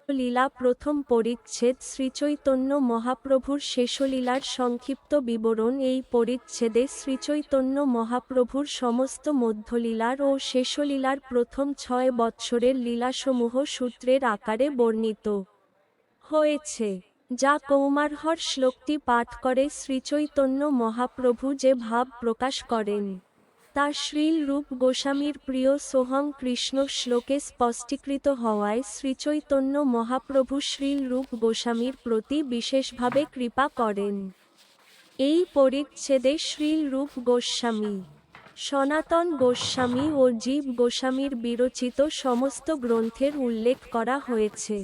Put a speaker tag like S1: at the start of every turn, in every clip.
S1: লীলা প্রথম পরিচ্ছেদ শ্রীচৈতন্য মহাপ্রভুর শেষলীলার সংক্ষিপ্ত বিবরণ। এই পরিচ্ছেদে শ্রীচৈতন্য মহাপ্রভুর সমস্ত মধ্যলীলার ও শেষলীলার প্রথম 6 বৎসরের লীলাসমূহ সূত্রের আকারে বর্ণিত হয়েছে, যা কৌমারহর শ্লোকটি পাঠ করে শ্রীচৈতন্য মহাপ্রভু যে ভাব প্রকাশ করেন তা শ্রীল রূপ গোস্বামীর প্রিয় সোহং কৃষ্ণ শ্লোকে স্পষ্টীকৃত হওয়ায় শ্রীচৈতন্য মহাপ্রভু শ্রীল রূপ গোস্বামীর প্রতি বিশেষভাবে কৃপা করেন। এই পরিচ্ছেদে শ্রীল রূপ গোস্বামী, সনাতন গোস্বামী ও জীব গোস্বামীর বিরচিত সমস্ত গ্রন্থের উল্লেখ করা হয়েছে।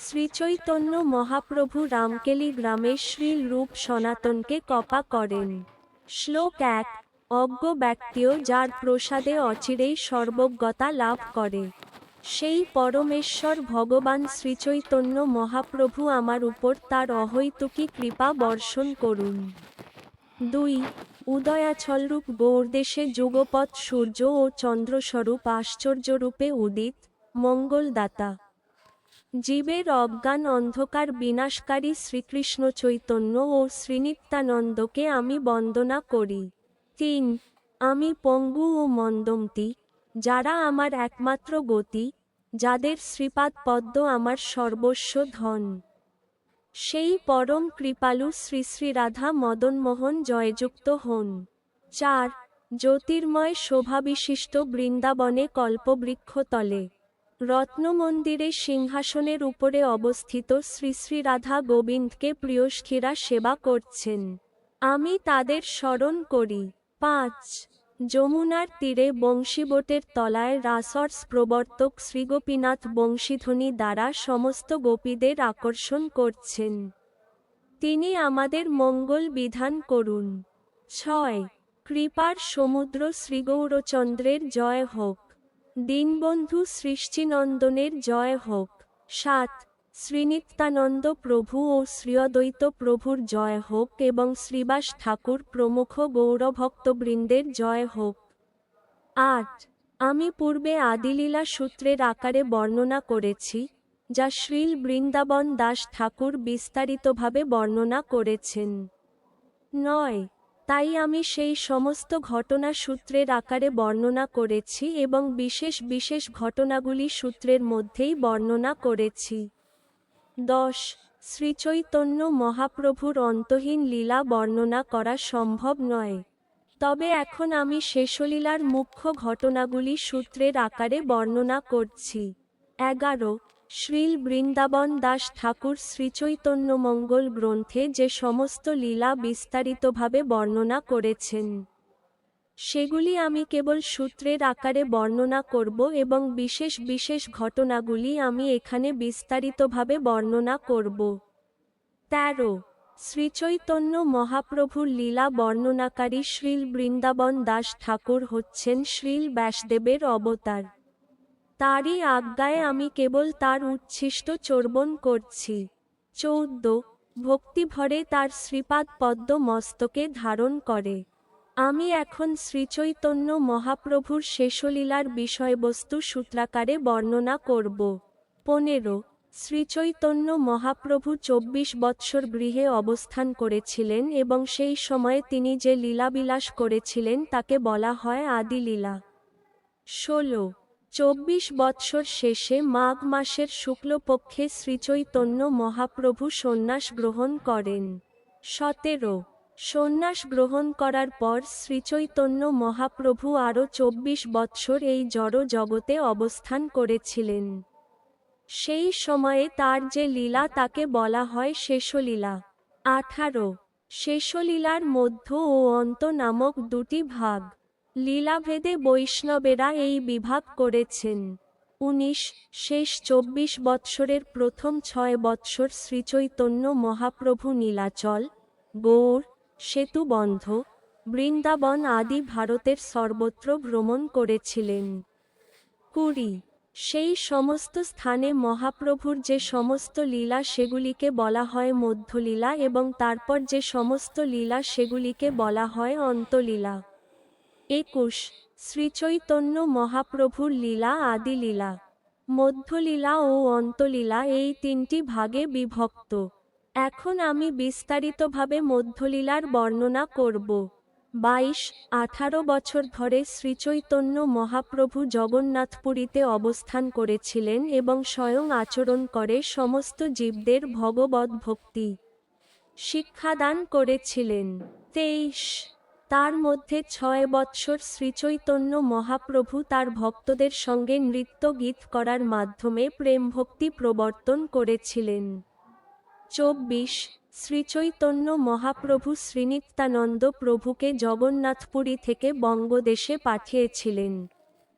S1: শ্রীচৈতন্য মহাপ্রভু রামকেলি গ্রামে শ্রীল রূপ সনাতনকে কৃপা করেন। শ্লোক 1। অজ্ঞ ব্যক্তিও যার প্রসাদে অচিরেই সর্বজ্ঞতা লাভ করে, সেই পরমেশ্বর ভগবান শ্রীচৈতন্য মহাপ্রভু আমার উপর তার অহৈতুকী কৃপা বর্ষণ করুন। 2। উদয়াচলরূপ গৌড়দেশে যুগপৎ সূর্য ও চন্দ্রস্বরূপ আশ্চর্যরূপে উদিত মঙ্গলদাতা জীবের অজ্ঞান অন্ধকার বিনাশকারী শ্রীকৃষ্ণ চৈতন্য ও শ্রীনিত্যানন্দকে আমি বন্দনা করি। 3। আমি পঙ্গু ও মন্দমতি, যারা আমার একমাত্র গতি, যাদের শ্রীপাদ পদ্ম আমার সর্বস্ব ধন, সেই পরম কৃপালু শ্রী শ্রী রাধা মদনমোহন জয়যুক্ত হন। 4। জ্যোতির্ময় শোভাবিশিষ্ট বৃন্দাবনে কল্পবৃক্ষতলে রত্নমন্দিরে সিংহাসনের উপরে অবস্থিত শ্রী শ্রী রাধা গোবিন্দকে প্রিয়সখীরা সেবা করছেন, আমি তাদের স্মরণ করি। 5। যমুনার তীরে বংশীবোটের তলায় রাসরস প্রবর্তক শ্রীগোপীনাথ বংশীধ্বনি দ্বারা সমস্ত গোপীদের আকর্ষণ করছেন, তিনি আমাদের মঙ্গল বিধান করুন। 6। কৃপার সমুদ্র শ্রীগৌরচন্দ্রের জয় হোক, দীনবন্ধু সৃষ্টিনন্দনের জয় হোক। 7। শ্রীনিত্যানন্দ প্রভু ও শ্রীঅদ্বৈত প্রভুর জয় হোক এবং শ্রীবাস ঠাকুর প্রমুখ গৌরভক্তবৃন্দের জয় হোক। 8। আমি পূর্বে আদিলীলা সূত্রের আকারে বর্ণনা করেছি, যা শ্রীল বৃন্দাবন দাস ঠাকুর বিস্তারিতভাবে বর্ণনা করেছেন। 9। তাই আমি সেই সমস্ত ঘটনা সূত্রের আকারে বর্ণনা করেছি এবং বিশেষ বিশেষ ঘটনাগুলি সূত্রের মধ্যেই বর্ণনা করেছি। 10। শ্রীচৈতন্য মহাপ্রভুর অন্তহীন লীলা বর্ণনা করা সম্ভব নয়, তবে এখন আমি শেষলীলার মুখ্য ঘটনাগুলি সূত্রের আকারে বর্ণনা করছি। 11। শ্রীল বৃন্দাবন দাস ঠাকুর শ্রীচৈতন্যমঙ্গল গ্রন্থে যে সমস্ত লীলা বিস্তারিতভাবে বর্ণনা করেছেন, সেগুলি আমি কেবল সূত্রের আকারে বর্ণনা করব এবং বিশেষ বিশেষ ঘটনাগুলি আমি এখানে বিস্তারিতভাবে বর্ণনা করব। 13। শ্রীচৈতন্য মহাপ্রভুর লীলা বর্ণনাকারী শ্রীল বৃন্দাবন দাস ঠাকুর হচ্ছেন শ্রীল ব্যাসদেবের অবতার, তারই আজ্ঞায় আমি কেবল তার উচ্ছিষ্ট চর্বণ করছি। 14। ভক্তিভরে তার শ্রীপাদ পদ্ম মস্তকে ধারণ করে আমি এখন শ্রীচৈতন্য মহাপ্রভুর শেষলীলার বিষয়বস্তু সূত্রাকারে বর্ণনা করব। 15। শ্রীচৈতন্য মহাপ্রভু 24 বৎসর গৃহে অবস্থান করেছিলেন এবং সেই সময়ে তিনি যে লীলাবিলাস করেছিলেন তাকে বলা হয় আদিলীলা। 16। 24 বৎসর শেষে মাঘ মাসের শুক্লপক্ষে শ্রীচৈতন্য মহাপ্রভু সন্ন্যাস গ্রহণ করেন। 17। সন্ন্যাস গ্রহণ করার পর শ্রীচৈতন্য মহাপ্রভু আরও 24 বৎসর এই জড় জগতে অবস্থান করেছিলেন। সেই সময়ে তার যে লীলা তাকে বলা হয় শেষলীলা। 18। শেষলীলার মধ্য ও অন্ত নামক দুটি ভাগ, লীলাভেদে বৈষ্ণবেরা এই বিভাগ করেছেন। 19। শেষ 24 বৎসরের প্রথম 6 বৎসর শ্রীচৈতন্য মহাপ্রভু নীলাচল, গৌড়, সেতুবন্ধ, বৃন্দাবন আদি ভারতের সর্বত্র ভ্রমণ করেছিলেন। 20। সেই সমস্ত স্থানে মহাপ্রভুর যে সমস্ত লীলা সেগুলিকে বলা হয় মধ্যলীলা এবং তারপর যে সমস্ত লীলা সেগুলিকে বলা হয় অন্তলীলা। 21। শ্রীচৈতন্য মহাপ্রভুর লীলা আদিলীলা। মধ্যলীলা ও অন্তলীলা এই তিনটি ভাগে বিভক্ত। এখন আমি বিস্তারিতভাবে মধ্যলীলার বর্ণনা করব। 22-18 বছর ধরে শ্রীচৈতন্য মহাপ্রভু জগন্নাথপুরীতে অবস্থান করেছিলেন এবং স্বয়ং আচরণ করে সমস্ত জীবদের ভগবদ্ ভক্তি শিক্ষাদান করেছিলেন। 23 তার মধ্যে 6 বৎসর শ্রীচৈতন্য মহাপ্রভু তার ভক্তদের সঙ্গে নৃত্য গীত করার মাধ্যমে প্রেম ভক্তি প্রবর্তন করেছিলেন। 24 শ্রীচৈতন্য মহাপ্রভু শ্রীনিত্যানন্দ প্রভুকে জগন্নাথপুরী থেকে বঙ্গদেশে পাঠিয়েছিলেন।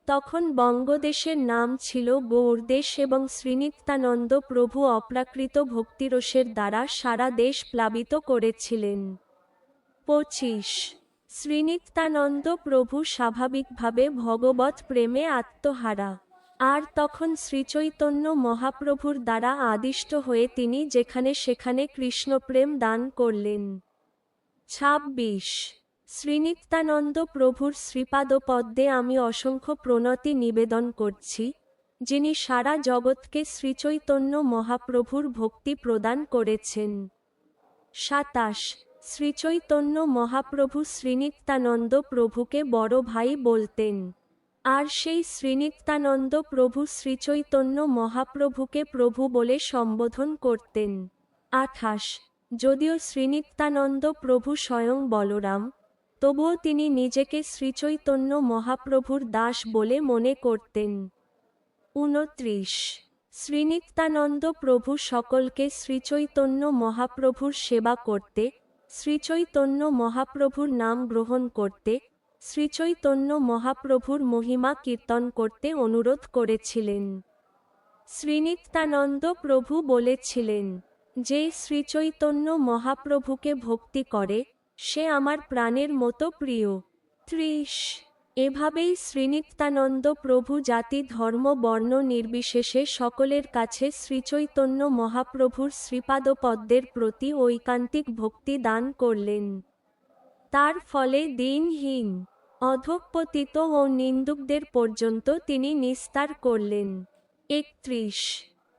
S1: তখন বঙ্গদেশের নাম ছিল গৌড়দেশ এবং শ্রীনিত্যানন্দ প্রভু অপ্রাকৃত ভক্তিরসের দ্বারা সারা দেশ প্লাবিত করেছিলেন। 25 শ্রীনিত্যানন্দ প্রভু স্বাভাবিকভাবে ভগবৎ প্রেমে আত্মহারা, আর তখন শ্রীচৈতন্য মহাপ্রভুর দ্বারা আদিষ্ট হয়ে তিনি যেখানে সেখানে কৃষ্ণপ্রেম দান করলেন। 26 শ্রীনিত্যানন্দ প্রভুর শ্রীপাদপদ্মে আমি অসংখ্য প্রণতি নিবেদন করছি, যিনি সারা জগৎকে শ্রীচৈতন্য মহাপ্রভুর ভক্তি প্রদান করেছেন। 27 শ্রীচৈতন্য মহাপ্রভু শ্রীনিত্যানন্দ প্রভুকে বড় ভাই বলতেন, আর সেই শ্রীনিত্যানন্দ প্রভু শ্রীচৈতন্য মহাপ্রভুকে প্রভু বলে সম্বোধন করতেন। 28 যদিও শ্রীনিত্যানন্দ প্রভু স্বয়ং বলরাম, তবুও তিনি নিজেকে শ্রীচৈতন্য মহাপ্রভুর দাস বলে মনে করতেন। 29 শ্রীনিত্যানন্দ প্রভু সকলকে শ্রীচৈতন্য মহাপ্রভুর সেবা করতে, শ্রীচৈতন্য মহাপ্রভুর নাম গ্রহণ করতে, শ্রীচৈতন্য মহাপ্রভুর মহিমা কীর্তন করতে অনুরোধ করেছিলেন। শ্রীনিত্যানন্দ প্রভু বলেছিলেন, যে শ্রীচৈতন্য মহাপ্রভুকে ভক্তি করে সে আমার প্রাণের মতো প্রিয়। 30 এভাবেই শ্রীনিত্যানন্দ প্রভু জাতি ধর্ম বর্ণ নির্বিশেষে সকলের কাছে শ্রীচৈতন্য মহাপ্রভুর শ্রীপাদপদ্মের প্রতি ঐকান্তিক ভক্তি দান করলেন। তার ফলে দিনহীন, অধঃপতিত ও নিন্দুকদের পর্যন্ত তিনি নিস্তার করলেন। 31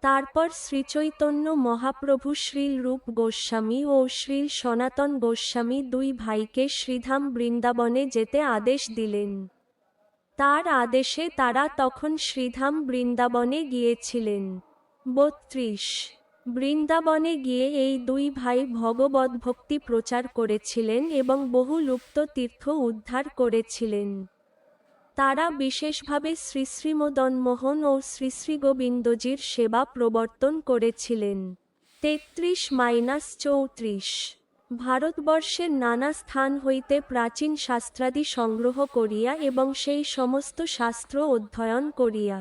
S1: তারপর শ্রীচৈতন্য মহাপ্রভু শ্রীল রূপ গোস্বামী ও শ্রীল সনাতন গোস্বামী দুই ভাইকে শ্রীধাম বৃন্দাবনে যেতে আদেশ দিলেন। তার আদেশে তারা তখন শ্রীধাম বৃন্দাবনে গিয়েছিলেন। 32 বৃন্দাবনে গিয়ে এই দুই ভাই ভগবদ্ভক্তি প্রচার করেছিলেন এবং বহু লুপ্ত তীর্থ উদ্ধার করেছিলেন। তারা বিশেষভাবে শ্রী শ্রী মদনমোহন ও শ্রী শ্রী গোবিন্দজির সেবা প্রবর্তন করেছিলেন। 33-34 ভারতবর্ষের নানা স্থান হইতে প্রাচীন শাস্ত্রাদি সংগ্রহ করিয়া এবং সেই সমস্ত শাস্ত্র অধ্যয়ন করিয়া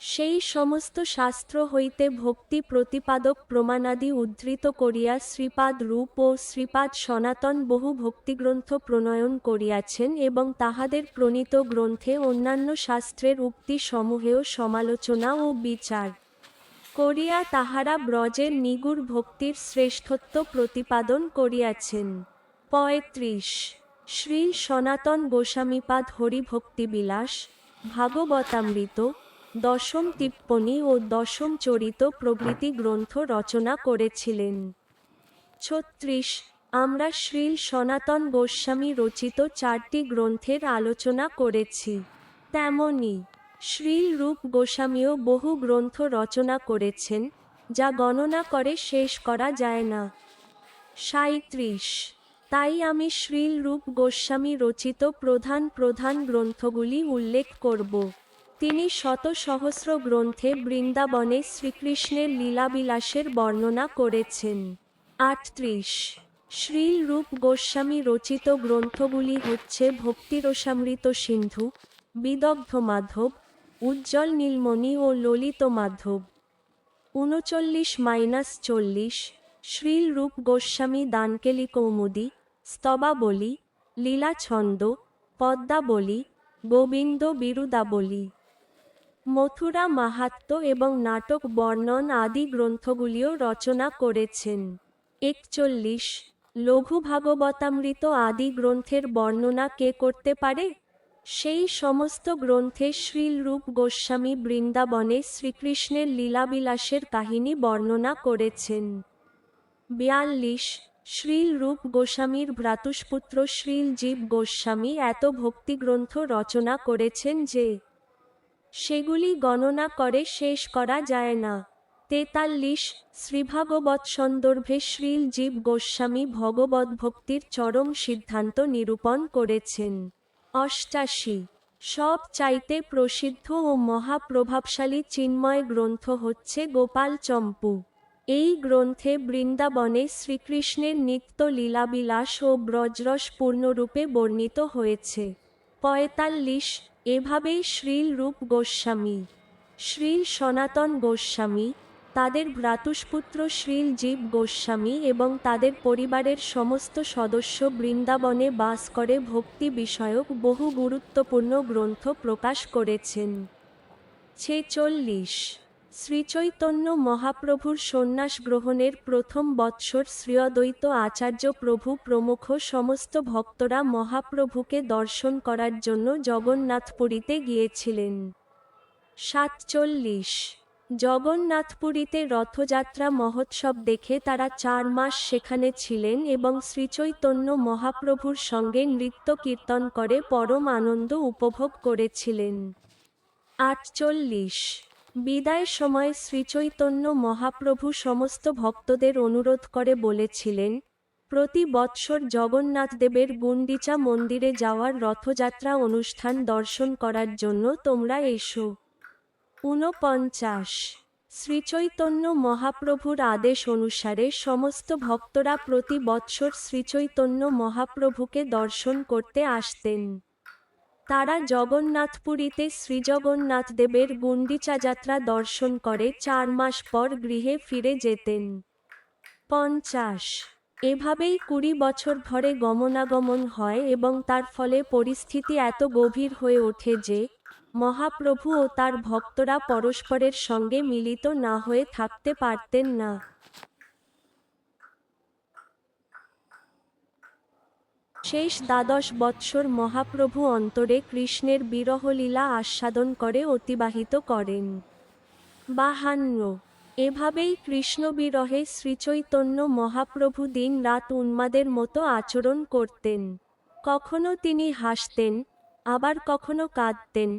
S1: সেই সমস্ত শাস্ত্র হইতে ভক্তি প্রতিপাদক প্রমাণাদি উদ্ধৃত করিয়া শ্রীপাদ রূপ ও শ্রীপাদ সনাতন বহু ভক্তিগ্রন্থ প্রণয়ন করিয়াছেন এবং তাহাদের প্রণীত গ্রন্থে অন্যান্য শাস্ত্রের উক্তি সমূহেও সমালোচনা ও বিচার করিয়া তাহারা ব্রজের নিগুড় ভক্তির শ্রেষ্ঠত্ব প্রতিপাদন করিয়াছেন। 35 শ্রী সনাতন গোস্বামীপাদ হরিভক্তিবিলাস, ভাগবতামৃত, দশম টিপ্পনী ও দশম চরিত প্রভৃতি গ্রন্থ রচনা করেছিলেন। 36 আমরা শ্রীল সনাতন গোস্বামী রচিত 4টি গ্রন্থের আলোচনা করেছি। তেমনি শ্রীল রূপ গোস্বামীও বহু গ্রন্থ রচনা করেছেন, যা গণনা করে শেষ করা যায় না। 37 তাই আমি শ্রীল রূপ গোস্বামী রচিত প্রধান প্রধান গ্রন্থগুলি উল্লেখ করব। তিনি শত সহস্র গ্রন্থে বৃন্দাবনে শ্রীকৃষ্ণের লীলাবিলাসের বর্ণনা করেছেন। 38 শ্রীল রূপ গোস্বামী রচিত গ্রন্থগুলি হচ্ছে ভক্তিরসামৃত সিন্ধু, বিদগ্ধ মাধব, উজ্জ্বল নীলমণি ও ললিত মাধব। 39-40 শ্রীল রূপ গোস্বামী দানকেলি কৌমুদী, স্তবাবলী, লীলাছন্দ, পদ্মাবলী, গোবিন্দ বিরুদাবলী, মথুরা মাহাত্ম্য এবং নাটক বর্ণন আদি গ্রন্থগুলিও রচনা করেছেন। 41 লঘু ভাগবতামৃত আদি গ্রন্থের বর্ণনা কে করতে পারে? সেই সমস্ত গ্রন্থে শ্রীলরূপ গোস্বামী বৃন্দাবনে শ্রীকৃষ্ণের লীলাবিলাসের কাহিনী বর্ণনা করেছেন। 42 শ্রীলরূপ গোস্বামীর ভ্রাতুষ্পুত্র শ্রীলজীব গোস্বামী এত ভক্তিগ্রন্থ রচনা করেছেন যে সেগুলি গণনা করে শেষ করা যায় না। 43 শ্রীভাগবত সন্দর্ভে শ্রীলজীব গোস্বামী ভগবদ্ভক্তির চরম সিদ্ধান্ত নিরূপণ করেছেন। 88 সব চাইতে প্রসিদ্ধ ও মহাপ্রভাবশালী চিন্ময় গ্রন্থ হচ্ছে গোপাল চম্পু। এই গ্রন্থে বৃন্দাবনে শ্রীকৃষ্ণের নিত্য লীলাবিলাস ও ব্রজরস পূর্ণরূপে বর্ণিত হয়েছে। 45 এভাবেই শ্রীলরূপ গোস্বামী, শ্রীল সনাতন গোস্বামী, তাদের ভ্রাতুষ্পুত্র শ্রীলজীব গোস্বামী এবং তাদের পরিবারের সমস্ত সদস্য বৃন্দাবনে বাস করে ভক্তি বিষয়ক বহু গুরুত্বপূর্ণ গ্রন্থ প্রকাশ করেছেন। 46 শ্রীচৈতন্য মহাপ্রভুর সন্ন্যাস গ্রহণের প্রথম বৎসর শ্রীঅদ্বৈত আচার্য প্রভু প্রমুখ সমস্ত ভক্তরা মহাপ্রভুকে দর্শন করার জন্য জগন্নাথপুরীতে গিয়েছিলেন। 47 জগন্নাথপুরীতে রথযাত্রা মহোৎসব দেখে তারা 4 মাস সেখানে ছিলেন এবং শ্রীচৈতন্য মহাপ্রভুর সঙ্গে নৃত্য কীর্তন করে পরম আনন্দ উপভোগ করেছিলেন। 48 বিদায়ের সময় শ্রীচৈতন্য মহাপ্রভু সমস্ত ভক্তদের অনুরোধ করে বলেছিলেন, প্রতি বৎসর জগন্নাথদেবের গুন্ডিচা মন্দিরে যাওয়ার রথযাত্রা অনুষ্ঠান দর্শন করার জন্য তোমরা এসো। 49 শ্রীচৈতন্য মহাপ্রভুর আদেশ অনুসারে সমস্ত ভক্তরা প্রতি বৎসর শ্রীচৈতন্য মহাপ্রভুকে দর্শন করতে আসতেন। তারা জগন্নাথপুরীতে শ্রীজগন্নাথদেবের গুন্ডিচা যাত্রা দর্শন করে 4 মাস পর গৃহে ফিরে যেতেন। 50 এভাবেই 20 বছর ধরে গমনাগমন হয় এবং তার ফলে পরিস্থিতি এত গভীর হয়ে ওঠে যে মহাপ্রভু ও তার ভক্তরা পরস্পরের সঙ্গে মিলিত না হয়ে থাকতে পারতেন না। শেষ 12 বৎসর মহাপ্রভু অন্তরে কৃষ্ণের বিরহলীলা আস্বাদন করে অতিবাহিত করেন। 52 এভাবেই কৃষ্ণবিরহে শ্রীচৈতন্য মহাপ্রভু দিন রাত উন্মাদের মতো আচরণ করতেন। কখনো তিনি হাসতেন, আবার কখনো কাঁদতেন,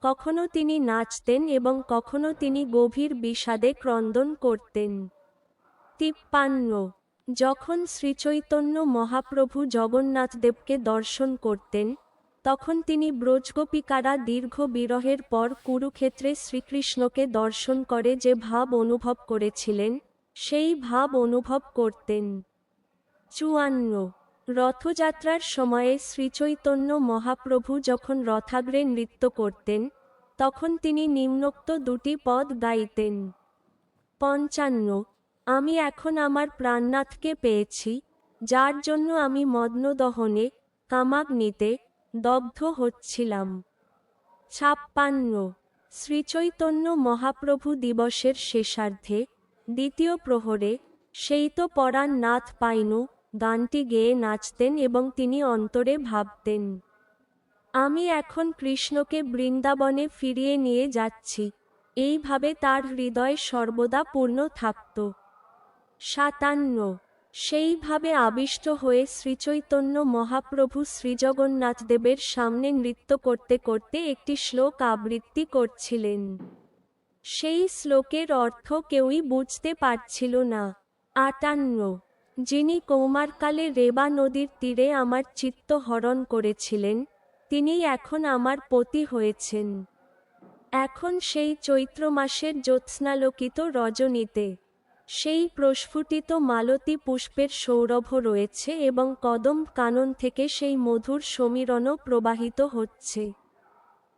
S1: কখনো তিনি নাচতেন এবং কখনো তিনি গভীর বিষাদে ক্রন্দন করতেন। 53 যখন শ্রীচৈতন্য মহাপ্রভু জগন্নাথদেবকে দর্শন করতেন, তখন তিনি ব্রজগোপিকারা দীর্ঘ বিরহের পর কুরুক্ষেত্রে শ্রীকৃষ্ণকে দর্শন করে যে ভাব অনুভব করেছিলেন, সেই ভাব অনুভব করতেন। 54 রথযাত্রার সময়ে শ্রীচৈতন্য মহাপ্রভু যখন রথাগ্রে নৃত্য করতেন, তখন তিনি নিম্নোক্ত 2টি পদ গাইতেন। 55 আমি এখন আমার প্রাণনাথকে পেয়েছি, যার জন্য আমি মদনদহনে, কামাগ্নিতে দগ্ধ হচ্ছিলাম। 56 শ্রীচৈতন্য মহাপ্রভু দিবসের শেষার্ধে, দ্বিতীয় প্রহরে, সেই তো পরাণ নাথ পাইনু গানটি গেয়ে নাচতেন এবং তিনি অন্তরে ভাবতেন, আমি এখন কৃষ্ণকে বৃন্দাবনে ফিরিয়ে নিয়ে যাচ্ছি। এইভাবে তার হৃদয় সর্বদা পূর্ণ থাকত। 57 সেইভাবে আবিষ্ট হয়ে শ্রীচৈতন্য মহাপ্রভু শ্রীজগন্নাথদেবের সামনে নৃত্য করতে করতে একটি শ্লোক আবৃত্তি করছিলেন। সেই শ্লোকের অর্থ কেউই বুঝতে পারছিল না। 58 যিনি কৌমারকালে রেবা নদীর তীরে আমার চিত্ত হরণ করেছিলেন, তিনি এখন আমার পতি হয়েছেন। এখন সেই চৈত্র মাসের জ্যোৎস্নালোকিত রজনীতে সেই প্রস্ফুটিত মালতী পুষ্পের সৌরভ রয়েছে এবং কদম কানন থেকে সেই মধুর সমীরণও প্রবাহিত হচ্ছে।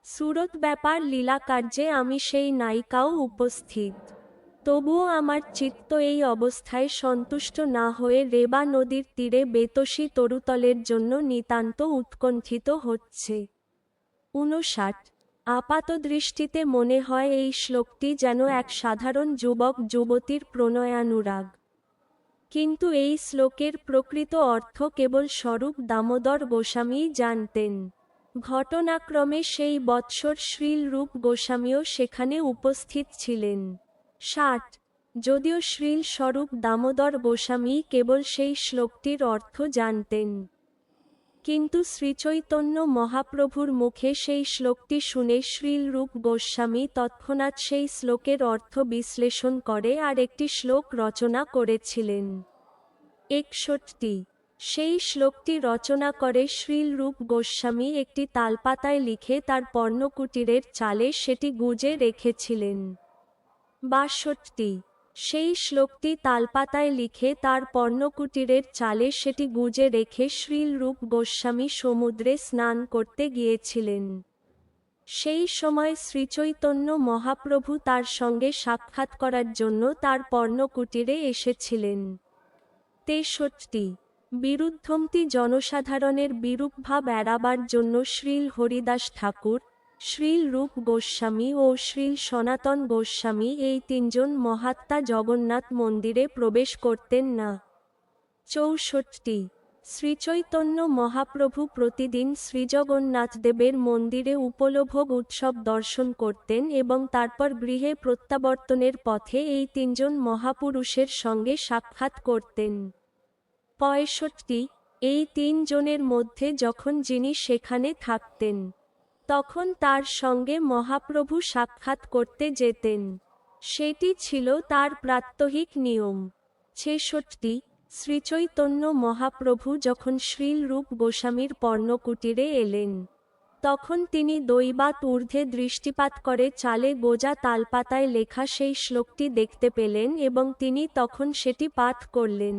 S1: সুরত ব্যাপার লীলাকার্যে আমি সেই নায়িকাও উপস্থিত। তবুও আমার চিত্ত এই অবস্থায় সন্তুষ্ট না হয়ে রেবা নদীর তীরে বেতসী তরুতলের জন্য নিতান্ত উৎকণ্ঠিত হচ্ছে। 59 আপাতদৃষ্টিতে মনে হয় এই শ্লোকটি যেন এক সাধারণ যুবক যুবতীর প্রণয়ানুরাগ, কিন্তু এই শ্লোকের প্রকৃত অর্থ কেবল স্বরূপ দামোদর গোস্বামীই জানতেন। ঘটনাক্রমে সেই বৎসর শ্রীল রূপ গোস্বামীও সেখানে উপস্থিত ছিলেন। 60 যদিও শ্রীল স্বরূপ দামোদর গোস্বামী কেবল সেই শ্লোকটির অর্থ জানতেন, কিন্তু শ্রীচৈতন্য মহাপ্রভুর মুখে সেই শ্লোকটি শুনে শ্রীল রূপ গোস্বামী তৎক্ষণাৎ সেই শ্লোকের অর্থ বিশ্লেষণ করে আর একটি শ্লোক রচনা করেছিলেন। 61 সেই শ্লোকটি রচনা করে শ্রীল রূপ গোস্বামী একটি তালপাতায় লিখে তার পর্ণকুটিরের চালে সেটি গুজে রেখেছিলেন। 62 সেই শ্লোকটি তালপাতায় লিখে তার পর্ণকুটিরের চালে সেটি গুজে রেখে শ্রীল রূপ গোস্বামী সমুদ্রে স্নান করতে গিয়েছিলেন। সেই সময় শ্রীচৈতন্য মহাপ্রভু তার সঙ্গে সাক্ষাৎ করার জন্য তার পর্ণকুটিরে এসেছিলেন। 63 বিরুদ্ধমতি জনসাধারণের বিরূপভাব এড়াবার জন্য শ্রীল হরিদাস ঠাকুর, শ্রীল রূপ গোস্বামী ও শ্রীল সনাতন গোস্বামী এই তিনজন মহাত্মা জগন্নাথ মন্দিরে প্রবেশ করতেন না। 64 শ্রীচৈতন্য মহাপ্রভু প্রতিদিন শ্রীজগন্নাথদেবের মন্দিরে উপলভোগ উৎসব দর্শন করতেন এবং তারপর গৃহে প্রত্যাবর্তনের পথে এই তিনজন মহাপুরুষের সঙ্গে সাক্ষাৎ করতেন। 65 এই তিনজনের মধ্যে যখন যিনি সেখানে থাকতেন, তখন তার সঙ্গে মহাপ্রভু সাক্ষাৎ করতে যেতেন। সেটি ছিল তার প্রাত্যহিক নিয়ম। 66 শ্রীচৈতন্য মহাপ্রভু যখন শ্রীল রূপ গোস্বামীর পর্ণকুটিরে এলেন, তখন তিনি দৈবাৎ ঊর্ধ্বে দৃষ্টিপাত করে চালে গোজা তালপাতায় লেখা সেই শ্লোকটি দেখতে পেলেন এবং তিনি তখন সেটি পাঠ করলেন।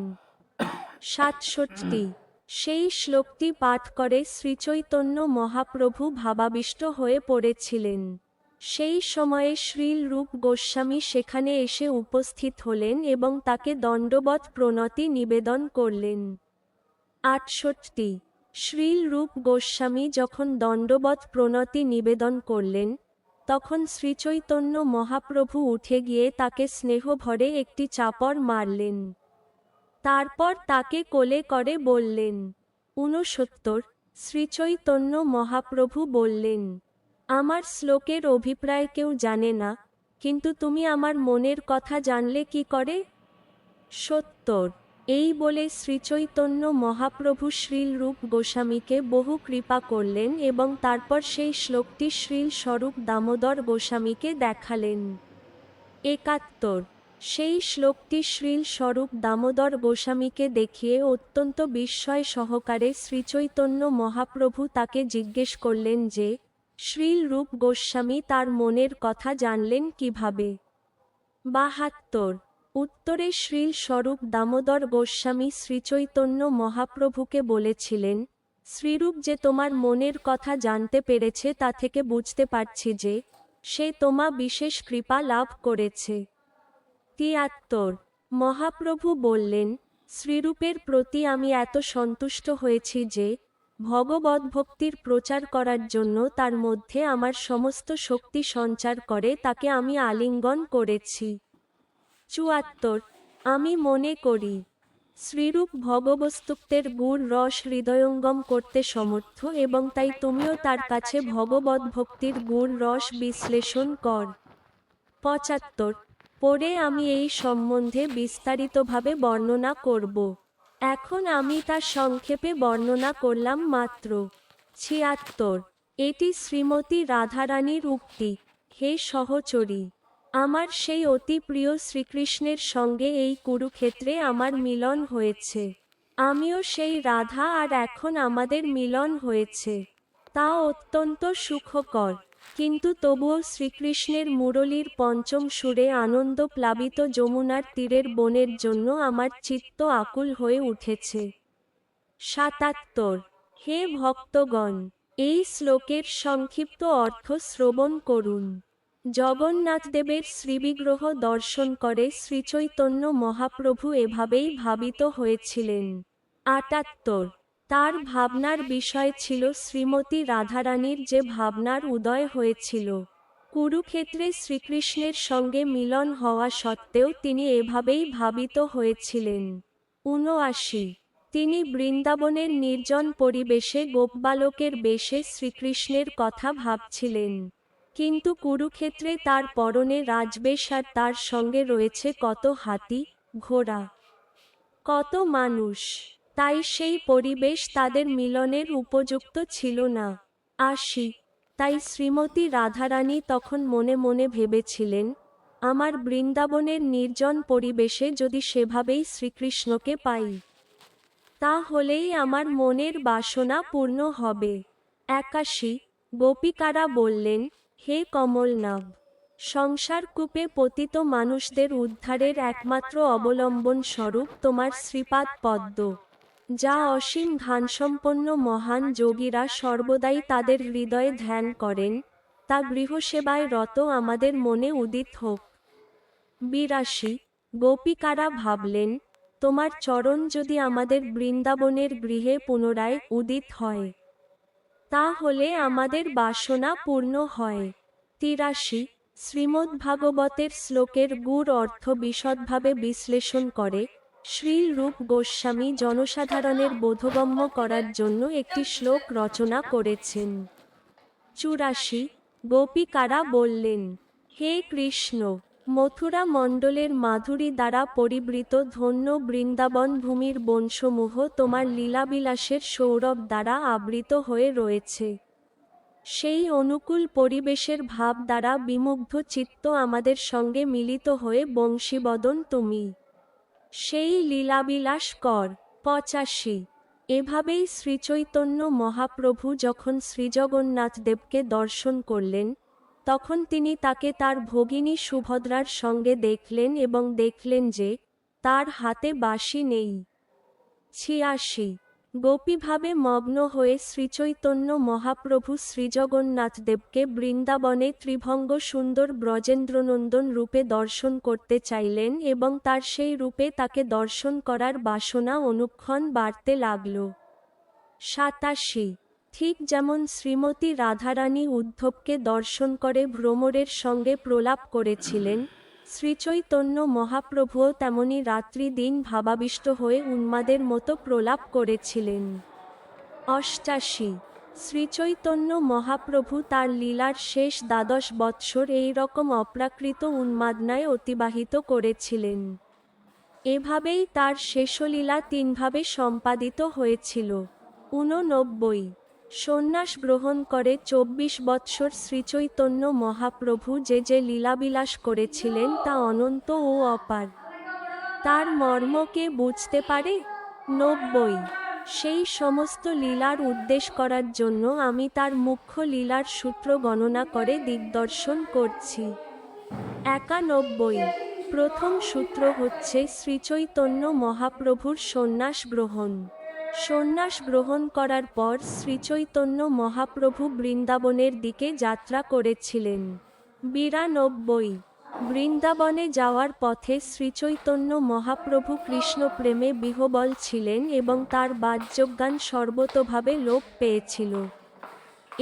S1: 67 সেই শ্লোকটি পাঠ করে শ্রীচৈতন্য মহাপ্রভু ভাবাবিষ্ট হয়ে পড়েছিলেন। সেই সময়ে শ্রীল রূপ গোস্বামী সেখানে এসে উপস্থিত হলেন এবং তাকে দণ্ডবৎ প্রণতি নিবেদন করলেন। 68 শ্রীল রূপ গোস্বামী যখন দণ্ডবৎ প্রণতি নিবেদন করলেন, তখন শ্রীচৈতন্য মহাপ্রভু উঠে গিয়ে তাকে স্নেহভরে একটি চাপড় মারলেন। তারপর তাকে কোলে করে বললেন। 69 শ্রীচৈতন্য মহাপ্রভু বললেন, আমার শ্লোকের অভিপ্রায় কেউ জানে না, কিন্তু তুমি আমার মনের কথা জানলে কি করে? 70 এই বলে শ্রীচৈতন্য মহাপ্রভু শ্রীল রূপ গোস্বামীকে বহু কৃপা করলেন এবং তারপর সেই শ্লোকটি শ্রীল স্বরূপ দামোদর গোস্বামীকে দেখালেন। 71 সেই শ্লোকটি শ্রীল স্বরূপ দামোদর গোস্বামীকে দেখিয়ে অত্যন্ত বিস্ময় সহকারে শ্রীচৈতন্য মহাপ্রভু তাকে জিজ্ঞেস করলেন যে, শ্রীল রূপ গোস্বামী তার মনের কথা জানলেন কিভাবে? 72 উত্তরে শ্রীল স্বরূপ দামোদর গোস্বামী শ্রীচৈতন্য মহাপ্রভুকে বলেছিলেন, শ্রীরূপ যে তোমার মনের কথা জানতে পেরেছে তা থেকে বুঝতে পারছি যে সে তোমা বিশেষ কৃপা লাভ করেছে। 73 মহাপ্রভু বললেন, শ্রীরূপের প্রতি আমি এত সন্তুষ্ট হয়েছি যে ভগবদ্ভক্তির প্রচার করার জন্য তার মধ্যে আমার সমস্ত শক্তি সঞ্চার করে তাকে আমি আলিঙ্গন করেছি। 74 আমি মনে করি শ্রীরূপ ভগবস্তুত্বের গুড় রস হৃদয়ঙ্গম করতে সমর্থ এবং তাই তুমিও তার কাছে ভগবদ্ভক্তির গুড় রস বিশ্লেষণ কর। 75 পরে আমি এই সম্বন্ধে বিস্তারিতভাবে বর্ণনা করব। এখন আমি তা সংক্ষেপে বর্ণনা করলাম মাত্র। 76 এটি শ্রীমতী রাধারানীর উক্তি, হে সহচরী, আমার সেই অতি প্রিয় শ্রীকৃষ্ণের সঙ্গে এই কুরুক্ষেত্রে আমার মিলন হয়েছে। আমিও সেই রাধা আর এখন আমাদের মিলন হয়েছে, তা অত্যন্ত সুখকর। কিন্তু তবুও শ্রীকৃষ্ণের মুরলীর পঞ্চম সুরে আনন্দ প্লাবিত যমুনার তীরের বনের জন্য আমার চিত্ত আকুল হয়ে উঠেছে। 77 হে ভক্তগণ, এই শ্লোকের সংক্ষিপ্ত অর্থ শ্রবণ করুন। জগন্নাথদেবের শ্রীবিগ্রহ দর্শন করে শ্রীচৈতন্য মহাপ্রভু এভাবেই ভাবিত হয়েছিলেন। 78 তার ভাবনার বিষয় ছিল শ্রীমতী রাধারানীর যে ভাবনার উদয় হয়েছিল। কুরুক্ষেত্রে শ্রীকৃষ্ণের সঙ্গে মিলন হওয়া সত্ত্বেও তিনি এভাবেই ভাবিত হয়েছিলেন। 79 তিনি বৃন্দাবনের নির্জন পরিবেশে গোপবালকের বেশে শ্রীকৃষ্ণের কথা ভাবছিলেন। কিন্তু কুরুক্ষেত্রে তার পরনে রাজবেশ আর তার সঙ্গে রয়েছে কত হাতি, ঘোড়া, কত মানুষ। তাই সেই পরিবেশ তাদের মিলনের উপযুক্ত ছিল না। তাই শ্রীমতী রাধারানী তখন মনে মনে ভেবেছিলেন, আমার বৃন্দাবনের নির্জন পরিবেশে যদি সেভাবেই শ্রীকৃষ্ণকে পাই, তাহলেই আমার মনের বাসনা পূর্ণ হবে। 81 গোপিকারা বললেন, হে কমলনাভ, সংসারকূপে পতিত মানুষদের উদ্ধারের একমাত্র অবলম্বন স্বরূপ তোমার শ্রীপাদ পদ্ম, যা অসীম ধ্যানসম্পন্ন মহান যোগীরা সর্বদাই তাদের হৃদয়ে ধ্যান করেন, তা গৃহসেবায় রত আমাদের মনে উদিত হোক। 82 গোপিকারা ভাবলেন, তোমার চরণ যদি আমাদের বৃন্দাবনের গৃহে পুনরায় উদিত হয়, তাহলে আমাদের বাসনা পূর্ণ হয়। 83 শ্রীমদ্ভাগবতের শ্লোকের গূঢ় অর্থ বিশদভাবে বিশ্লেষণ করে শ্রীল রূপ গোস্বামী জনসাধারণের বোধগম্য করার জন্য একটি শ্লোক রচনা করেছেন। 84 গোপিকারা বললেন, হে কৃষ্ণ, মথুরা মণ্ডলের মাধুরী দ্বারা পরিবৃত ধন্য বৃন্দাবন ভূমির বনসমূহ তোমার লীলাবিলাসের সৌরভ দ্বারা আবৃত হয়ে রয়েছে। সেই অনুকূল পরিবেশের ভাব দ্বারা বিমুগ্ধ চিত্ত আমাদের সঙ্গে মিলিত হয়ে বংশীবদন তুমি সেই লীলাবিলাস কর। 85 এভাবেই শ্রীচৈতন্য মহাপ্রভু যখন শ্রীজগন্নাথ দেবকে দর্শন করলেন, তখন তিনি তাকে তার ভগিনী সুভদ্রার সঙ্গে দেখলেন এবং দেখলেন যে তার হাতে বাঁশি নেই। 86 গোপীভাবে মগ্ন হয়ে শ্রীচৈতন্য মহাপ্রভু শ্রীজগন্নাথ দেবকে বৃন্দাবনে ত্রিভঙ্গ সুন্দর ব্রজেন্দ্রনন্দন রূপে দর্শন করতে চাইলেন এবং তার সেই রূপে তাকে দর্শন করার বাসনা অনুক্ষণ বাড়তে লাগল। 87 ঠিক যেমন শ্রীমতী রাধারানী উদ্ধবকে দর্শন করে ভ্রমরের সঙ্গে প্রলাপ করেছিলেন, শ্রীচৈতন্য মহাপ্রভুও তেমনি রাত্রি দিন ভাবাবিষ্ট হয়ে উন্মাদের মতো প্রলাপ করেছিলেন। 88 শ্রীচৈতন্য মহাপ্রভু তার লীলার শেষ 12 বৎসর এই রকম অপ্রাকৃত উন্মাদনায় অতিবাহিত করেছিলেন। এভাবেই তার শেষলীলা 3 ভাবে সম্পাদিত হয়েছিল। 89 সন্ন্যাস গ্রহণ করে 24 বৎসর শ্রীচৈতন্য মহাপ্রভু যে যে লীলাবিলাস করেছিলেন তা অনন্ত ও অপার। তার মর্মকে বুঝতে পারে? 90 সেই সমস্ত লীলার উদ্দেশ্য করার জন্য আমি তার মুখ্য লীলার সূত্র গণনা করে দিগদর্শন করছি। 91 প্রথম সূত্র হচ্ছে শ্রীচৈতন্য মহাপ্রভুর সন্ন্যাস গ্রহণ। সন্ন্যাস গ্রহণ করার পর শ্রীচৈতন্য মহাপ্রভু বৃন্দাবনের দিকে যাত্রা করেছিলেন। 92 বৃন্দাবনে যাওয়ার পথে শ্রীচৈতন্য মহাপ্রভু কৃষ্ণ প্রেমে বিহ্বল ছিলেন এবং তার বাদ্যজ্ঞান সর্বতোভাবে লোপ পেয়েছিল।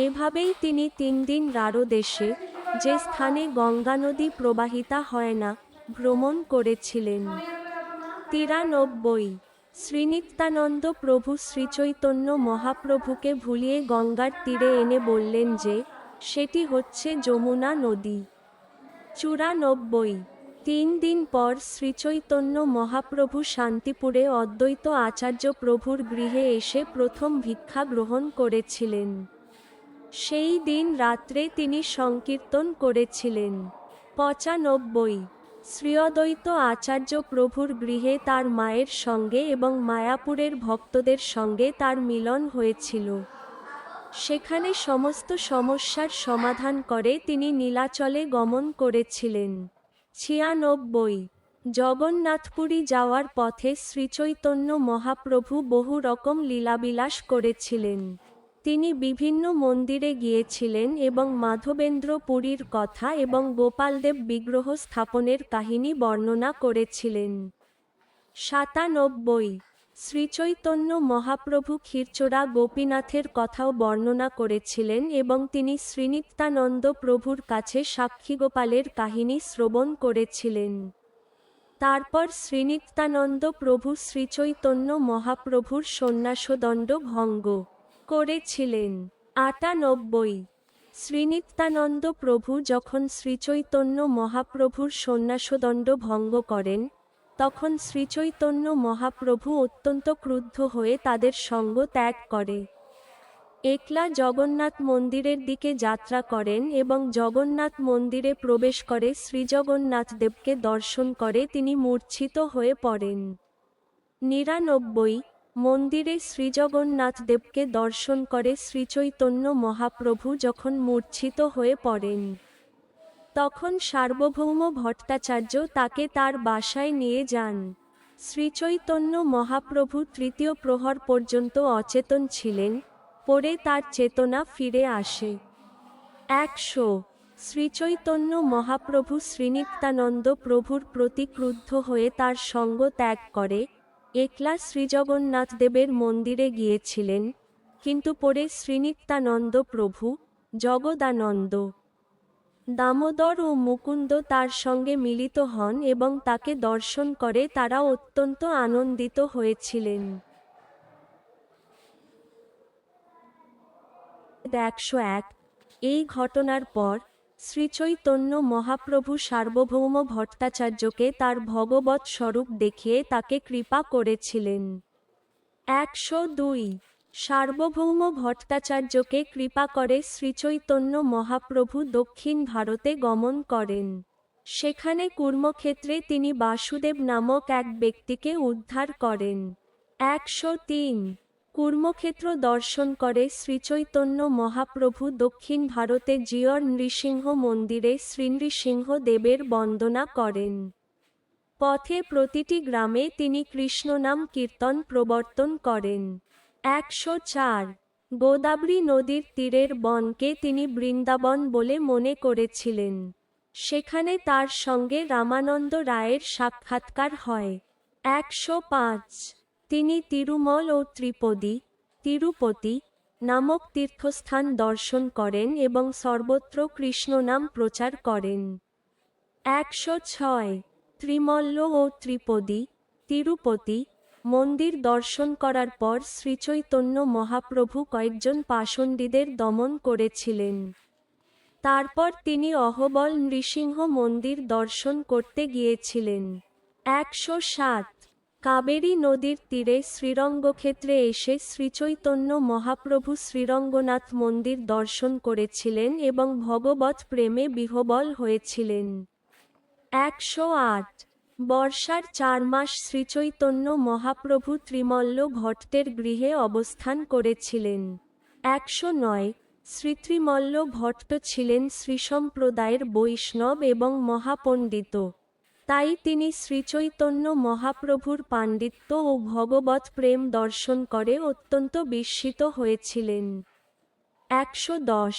S1: এভাবেই তিনি 3 দিন রাঢ় দেশে, যে স্থানে গঙ্গা নদী প্রবাহিতা হয় না, ভ্রমণ করেছিলেন। 93 শ্রীনিত্যানন্দ প্রভু শ্রীচৈতন্য মহাপ্রভুকে ভুলিয়ে গঙ্গার তীরে এনে বললেন যে সেটি হচ্ছে যমুনা নদী। 94 3 দিন পর শ্রীচৈতন্য মহাপ্রভু শান্তিপুরে অদ্বৈত আচার্য প্রভুর গৃহে এসে প্রথম ভিক্ষা গ্রহণ করেছিলেন। সেই দিন রাত্রে তিনি সংকীর্তন করেছিলেন। 95 শ্রীঅদ্বৈত আচার্য প্রভুর গৃহে তার মায়ের সঙ্গে এবং মায়াপুরের ভক্তদের সঙ্গে তার মিলন হয়েছিল। সেখানে সমস্ত সমস্যার সমাধান করে তিনি নীলাচলে গমন করেছিলেন। 96 জগন্নাথপুরী যাওয়ার পথে শ্রীচৈতন্য মহাপ্রভু বহু রকম লীলাবিলাস করেছিলেন। তিনি বিভিন্ন মন্দিরে গিয়েছিলেন এবং মাধবেন্দ্র পুরীর কথা এবং গোপালদেব বিগ্রহ স্থাপনের কাহিনী বর্ণনা করেছিলেন। 97 শ্রীচৈতন্য মহাপ্রভু ক্ষীরচোরা গোপীনাথের কথাও বর্ণনা করেছিলেন এবং তিনি শ্রীনিত্যানন্দ প্রভুর কাছে সাক্ষীগোপালের কাহিনী শ্রবণ করেছিলেন। তারপর শ্রীনিত্যানন্দ প্রভু শ্রীচৈতন্য মহাপ্রভুর সন্ন্যাসদণ্ড ভঙ্গ করেছিলেন। ৯৮ শ্রীনিত্যানন্দ প্রভু যখন শ্রীচৈতন্য মহাপ্রভুর সন্ন্যাসদণ্ড ভঙ্গ করেন, তখন শ্রীচৈতন্য মহাপ্রভু অত্যন্ত ক্রুদ্ধ হয়ে তাদের সঙ্গ ত্যাগ করে একলা জগন্নাথ মন্দিরের দিকে যাত্রা করেন এবং জগন্নাথ মন্দিরে প্রবেশ করে শ্রীজগন্নাথদেবকে দর্শন করে তিনি মূর্ছিত হয়ে পড়েন। ৯৯ মন্দিরে শ্রীজগন্নাথদেবকে দর্শন করে শ্রীচৈতন্য মহাপ্রভু যখন মূর্ছিত হয়ে পড়েন, তখন সার্বভৌম ভট্টাচার্য তাকে তার বাসায় নিয়ে যান। শ্রীচৈতন্য মহাপ্রভু তৃতীয় প্রহর পর্যন্ত অচেতন ছিলেন, পরে তার চেতনা ফিরে আসে। ১০০ শ্রীচৈতন্য মহাপ্রভু শ্রীনিত্যানন্দ প্রভুর প্রতি ক্রুদ্ধ হয়ে তার সঙ্গ ত্যাগ করে একলা শ্রীজগন্নাথদেবের মন্দিরে গিয়েছিলেন, কিন্তু পরে শ্রীনিত্যানন্দ প্রভু, জগদানন্দ, দামোদর ও মুকুন্দ তার সঙ্গে মিলিত হন এবং তাকে দর্শন করে তারা অত্যন্ত আনন্দিত হয়েছিলেন। ১০১ এই ঘটনার পর শ্রীচৈতন্য মহাপ্রভু সার্বভৌম ভট্টাচার্যকে তার ভগবৎ স্বরূপ দেখিয়ে তাকে কৃপা করেছিলেন। ১০২ সার্বভৌম ভট্টাচার্যকে কৃপা করে শ্রীচৈতন্য মহাপ্রভু দক্ষিণ ভারতে গমন করেন। সেখানে কর্মক্ষেত্রে তিনি বাসুদেব নামক এক ব্যক্তিকে উদ্ধার করেন। ১০৩ কর্মক্ষেত্র দর্শন করে শ্রীচৈতন্য মহাপ্রভু দক্ষিণ ভারতে জিয়র নৃসিংহ মন্দিরে শ্রীনৃসিংহ দেবের বন্দনা করেন। পথে প্রতিটি গ্রামে তিনি কৃষ্ণনাম কীর্তন প্রবর্তন করেন। ১০৪ গোদাবরী নদীর তীরের বনকে তিনি বৃন্দাবন বলে মনে করেছিলেন। সেখানে তার সঙ্গে রামানন্দ রায়ের সাক্ষাৎকার হয়। ১০৫ তিনি তিরুমল ও তিরুপতি নামক তীর্থস্থান দর্শন করেন এবং সর্বত্র কৃষ্ণনাম প্রচার করেন। ১০৬ ত্রিমল্ল ও তিরুপতি মন্দির দর্শন করার পর শ্রীচৈতন্য মহাপ্রভু কয়েকজন পাষণ্ডীদের দমন করেছিলেন। তারপর তিনি অহোবল নৃসিংহ মন্দির দর্শন করতে গিয়েছিলেন। ১০৭ কাবেরী নদীর তীরে শ্রীরঙ্গক্ষেত্রে এসে শ্রীচৈতন্য মহাপ্রভু শ্রীরঙ্গনাথ মন্দির দর্শন করেছিলেন এবং ভগবৎ প্রেমে বিহ্বল হয়েছিলেন। ১০৮ বর্ষার ৪ মাস শ্রীচৈতন্য মহাপ্রভু ত্রিমল্ল ভট্টের গৃহে অবস্থান করেছিলেন। ১০৯ শ্রীত্রিমল্ল ভট্ট ছিলেন শ্রীসম্প্রদায়ের বৈষ্ণব এবং মহাপণ্ডিত, তাই তিনি শ্রীচৈতন্য মহাপ্রভুর পাণ্ডিত্য ও ভগবৎ প্রেম দর্শন করে অত্যন্ত বিস্মিত হয়েছিলেন। ১১০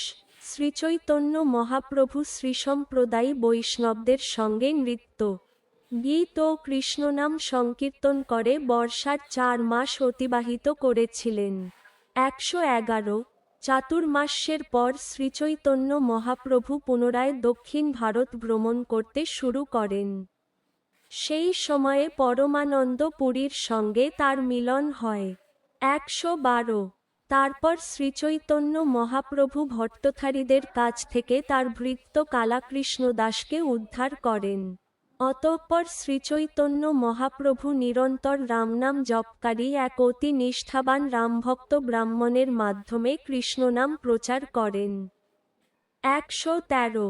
S1: শ্রীচৈতন্য মহাপ্রভু শ্রীসম্প্রদায়ী বৈষ্ণবদের সঙ্গে নৃত্য, গীত ও কৃষ্ণনাম সংকীর্তন করে বর্ষার ৪ মাস অতিবাহিত করেছিলেন। ১১১ চাতুর্মাস্যের পর শ্রীচৈতন্য মহাপ্রভু পুনরায় দক্ষিণ ভারত ভ্রমণ করতে শুরু করেন। সেই সময়ে পরমানন্দ পুরীর সঙ্গে তার মিলন হয়। ১১২ তারপর শ্রীচৈতন্য মহাপ্রভু ভট্টথারীদের কাছ থেকে তার ভৃত্য কালাকৃষ্ণ দাসকে উদ্ধার করেন। অতঃপর শ্রীচৈতন্য মহাপ্রভু নিরন্তর রামনাম জপকারী এক অতি নিষ্ঠাবান রামভক্ত ব্রাহ্মণের মাধ্যমে কৃষ্ণনাম প্রচার করেন। ১১৩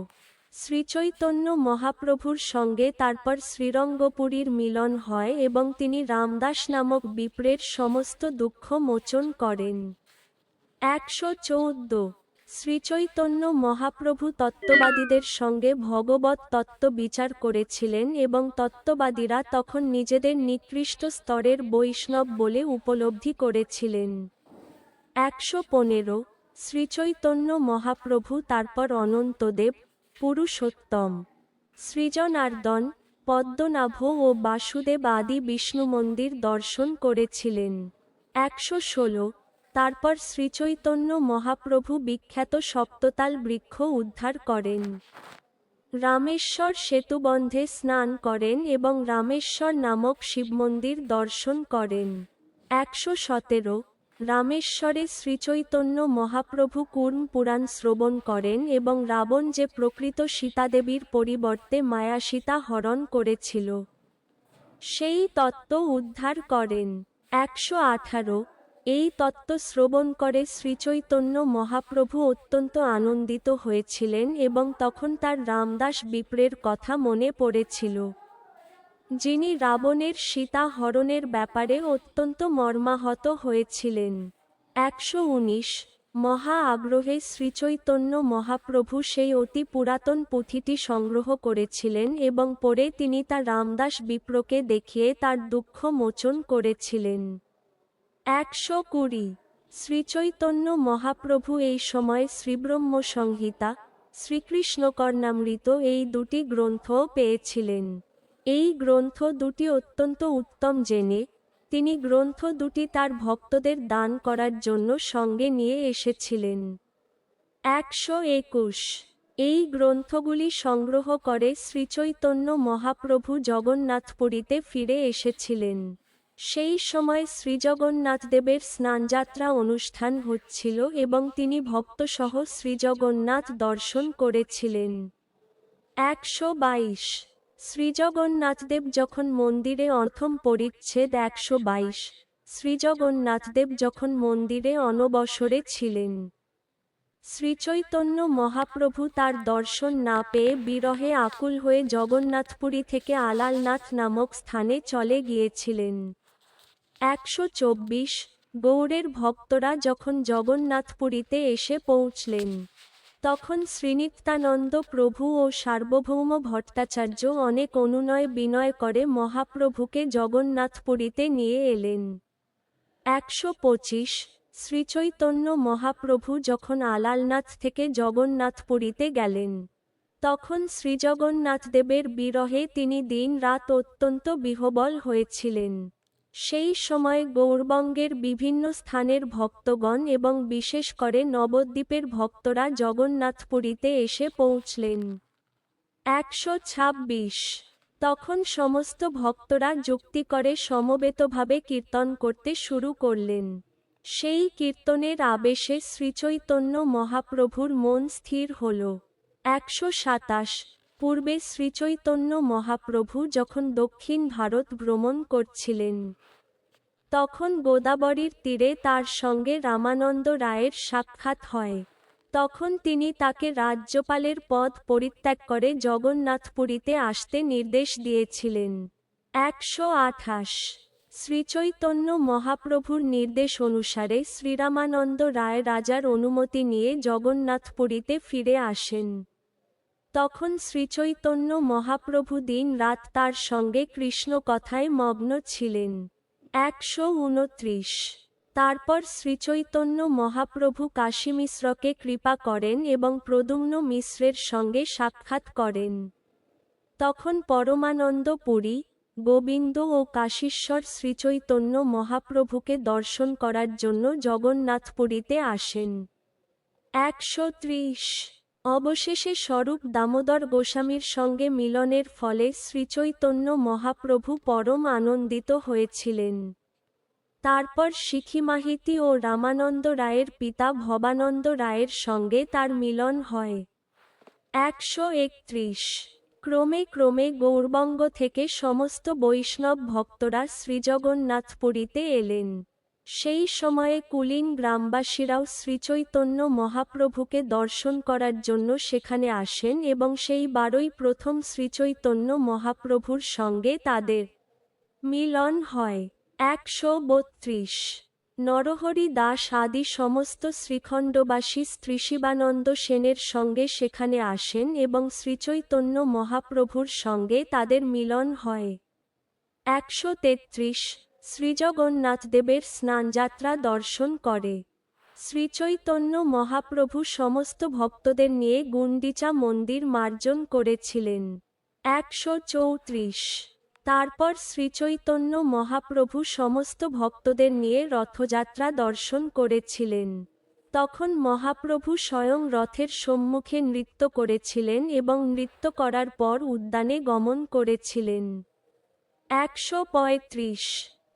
S1: শ্রীচৈতন্য মহাপ্রভুর সঙ্গে তারপর শ্রীরঙ্গপুরীর মিলন হয় এবং তিনি রামদাস নামক বিপ্রের সমস্ত দুঃখ মোচন করেন। ১১৪ শ্রীচৈতন্য মহাপ্রভু তত্ত্ববাদীদের সঙ্গে ভগবৎ তত্ত্ব বিচার করেছিলেন এবং তত্ত্ববাদীরা তখন নিজেদের নিকৃষ্ট স্তরের বৈষ্ণব বলে উপলব্ধি করেছিলেন। ১১৫ শ্রীচৈতন্য মহাপ্রভু তারপর অনন্তদেব, পুরুষোত্তম, শ্রীজনার্দন, পদ্মনাভ ও বাসুদেব আদি বিষ্ণু মন্দির দর্শন করেছিলেন। ১১৬ তারপর শ্রীচৈতন্য মহাপ্রভু বিখ্যাত সপ্ততাল বৃক্ষ উদ্ধার করেন। রামেশ্বর সেতুবন্ধে স্নান করেন এবং রামেশ্বর নামক শিবমন্দির দর্শন করেন। 117 রামেশ্বরে শ্রীচৈতন্য মহাপ্রভু কূর্ম পুরাণ শ্রবণ করেন এবং রাবণ যে প্রকৃত সীতাদেবীর পরিবর্তে মায়া সীতা হরণ করেছিল সেই তত্ত্ব উদ্ধার করেন। 118 এই তত্ত্ব শ্রবণ করে শ্রীচৈতন্য মহাপ্রভু অত্যন্ত আনন্দিত হয়েছিলেন এবং তখন তার রামদাস বিপ্রের কথা মনে পড়েছিল, যিনি রাবণের সীতা হরণের ব্যাপারে অত্যন্ত মর্মাহত হয়েছিলেন। 119 মহা আগ্রহে শ্রীচৈতন্য মহাপ্রভু সেই অতি পুরাতন পুঁথিটি সংগ্রহ করেছিলেন এবং পরে তিনি তা রামদাস বিপ্রকে দেখিয়ে তার দুঃখ মোচন করেছিলেন। 120 শ্রীচৈতন্য মহাপ্রভু এই সময় শ্রীব্রহ্ম সংহিতা, শ্রীকৃষ্ণকর্ণামৃত এই দুটি গ্রন্থও পেয়েছিলেন। এই গ্রন্থ দুটি অত্যন্ত উত্তম জেনে তিনি গ্রন্থ দুটি তার ভক্তদের দান করার জন্য সঙ্গে নিয়ে এসেছিলেন। 121 এই গ্রন্থগুলি সংগ্রহ করে শ্রীচৈতন্য মহাপ্রভু জগন্নাথপুরীতে ফিরে এসেছিলেন। সেই সময় শ্রীজগন্নাথদেবের স্নানযাত্রা অনুষ্ঠান হচ্ছিল এবং তিনি ভক্তসহ শ্রীজগন্নাথ দর্শন করেছিলেন। 122 শ্রীজগন্নাথদেব যখন মন্দিরে অর্থম পরিচ্ছেদ 122 শ্রীজগন্নাথদেব যখন মন্দিরে অনবসরে ছিলেন, শ্রীচৈতন্য মহাপ্রভু তার দর্শন না পেয়ে বিরহে আকুল হয়ে জগন্নাথপুরী থেকে আলালনাথ নামক স্থানে চলে গিয়েছিলেন। 124 গৌড়ের ভক্তরা যখন জগন্নাথপুরীতে এসে পৌঁছলেন, তখন শ্রীনিত্যানন্দ প্রভু ও সার্বভৌম ভট্টাচার্য অনেক অনুনয় বিনয় করে মহাপ্রভুকে জগন্নাথপুরীতে নিয়ে এলেন। 125 শ্রীচৈতন্য মহাপ্রভু যখন আলালনাথ থেকে জগন্নাথপুরীতে গেলেন, তখন শ্রীজগন্নাথদেবের বিরহে তিনি দিন রাত অত্যন্ত বিহ্বল হয়েছিলেন। সেই সময় গৌড়বঙ্গের বিভিন্ন স্থানের ভক্তগণ এবং বিশেষ করে নবদ্বীপের ভক্তরা জগন্নাথপুরীতে এসে পৌঁছলেন। 126 তখন সমস্ত ভক্তরা যুক্তি করে সমবেতভাবে কীর্তন করতে শুরু করলেন। সেই কীর্তনের আবেশে শ্রীচৈতন্য মহাপ্রভুর মন স্থির হল। 127 পূর্বে শ্রীচৈতন্য মহাপ্রভু যখন দক্ষিণ ভারত ভ্রমণ করছিলেন, তখন গোদাবরীর তীরে তার সঙ্গে রামানন্দ রায়ের সাক্ষাৎ হয়। তখন তিনি তাকে রাজ্যপালের পদ পরিত্যাগ করে জগন্নাথপুরীতে আসতে নির্দেশ দিয়েছিলেন। 128 শ্রীচৈতন্য মহাপ্রভুর নির্দেশ অনুসারে শ্রীরামানন্দ রায় রাজার অনুমতি নিয়ে জগন্নাথপুরীতে ফিরে আসেন। তখন শ্রীচৈতন্য মহাপ্রভু দিন রাত তার সঙ্গে কৃষ্ণ কথায় মগ্ন ছিলেন। 129 তারপর শ্রীচৈতন্য মহাপ্রভু কাশী মিশ্রকে কৃপা করেন এবং প্রদ্যুম্ন মিশ্রের সঙ্গে সাক্ষাৎ করেন। তখন পরমানন্দ পুরী, গোবিন্দ ও কাশীশ্বর শ্রীচৈতন্য মহাপ্রভুকে দর্শন করার জন্য জগন্নাথপুরীতে আসেন। 130 অবশেষে স্বরূপ দামোদর গোস্বামীর সঙ্গে মিলনের ফলে শ্রীচৈতন্য মহাপ্রভু পরম আনন্দিত হয়েছিলেন। তারপর শিখিমাহিতি ও রামানন্দ রায়ের পিতা ভবানন্দ রায়ের সঙ্গে তার মিলন হয়। 131 ক্রমে ক্রমে গৌড়বঙ্গ থেকে সমস্ত বৈষ্ণব ভক্তরা শ্রীজগন্নাথপুরীতে এলেন। সেই সময়ে কুলীন গ্রামবাসীরাও শ্রীচৈতন্য মহাপ্রভুকে দর্শন করার জন্য সেখানে আসেন এবং সেই বারই প্রথম শ্রীচৈতন্য মহাপ্রভুর সঙ্গে তাদের মিলন হয়। 132 নরহরি দাস আদি সমস্ত শ্রীখণ্ডবাসী শ্রীশিবানন্দ সেনের সঙ্গে সেখানে আসেন এবং শ্রীচৈতন্য মহাপ্রভুর সঙ্গে তাদের মিলন হয়। 133 শ্রীজগন্নাথদেবের স্নানযাত্রা দর্শন করে শ্রীচৈতন্য মহাপ্রভু সমস্ত ভক্তদের নিয়ে গুন্ডিচা মন্দির মার্জন করেছিলেন। 134 তারপর শ্রীচৈতন্য মহাপ্রভু সমস্ত ভক্তদের নিয়ে রথযাত্রা দর্শন করেছিলেন। তখন মহাপ্রভু স্বয়ং রথের সম্মুখে নৃত্য করেছিলেন এবং নৃত্য করার পর উদ্যানে গমন করেছিলেন। 135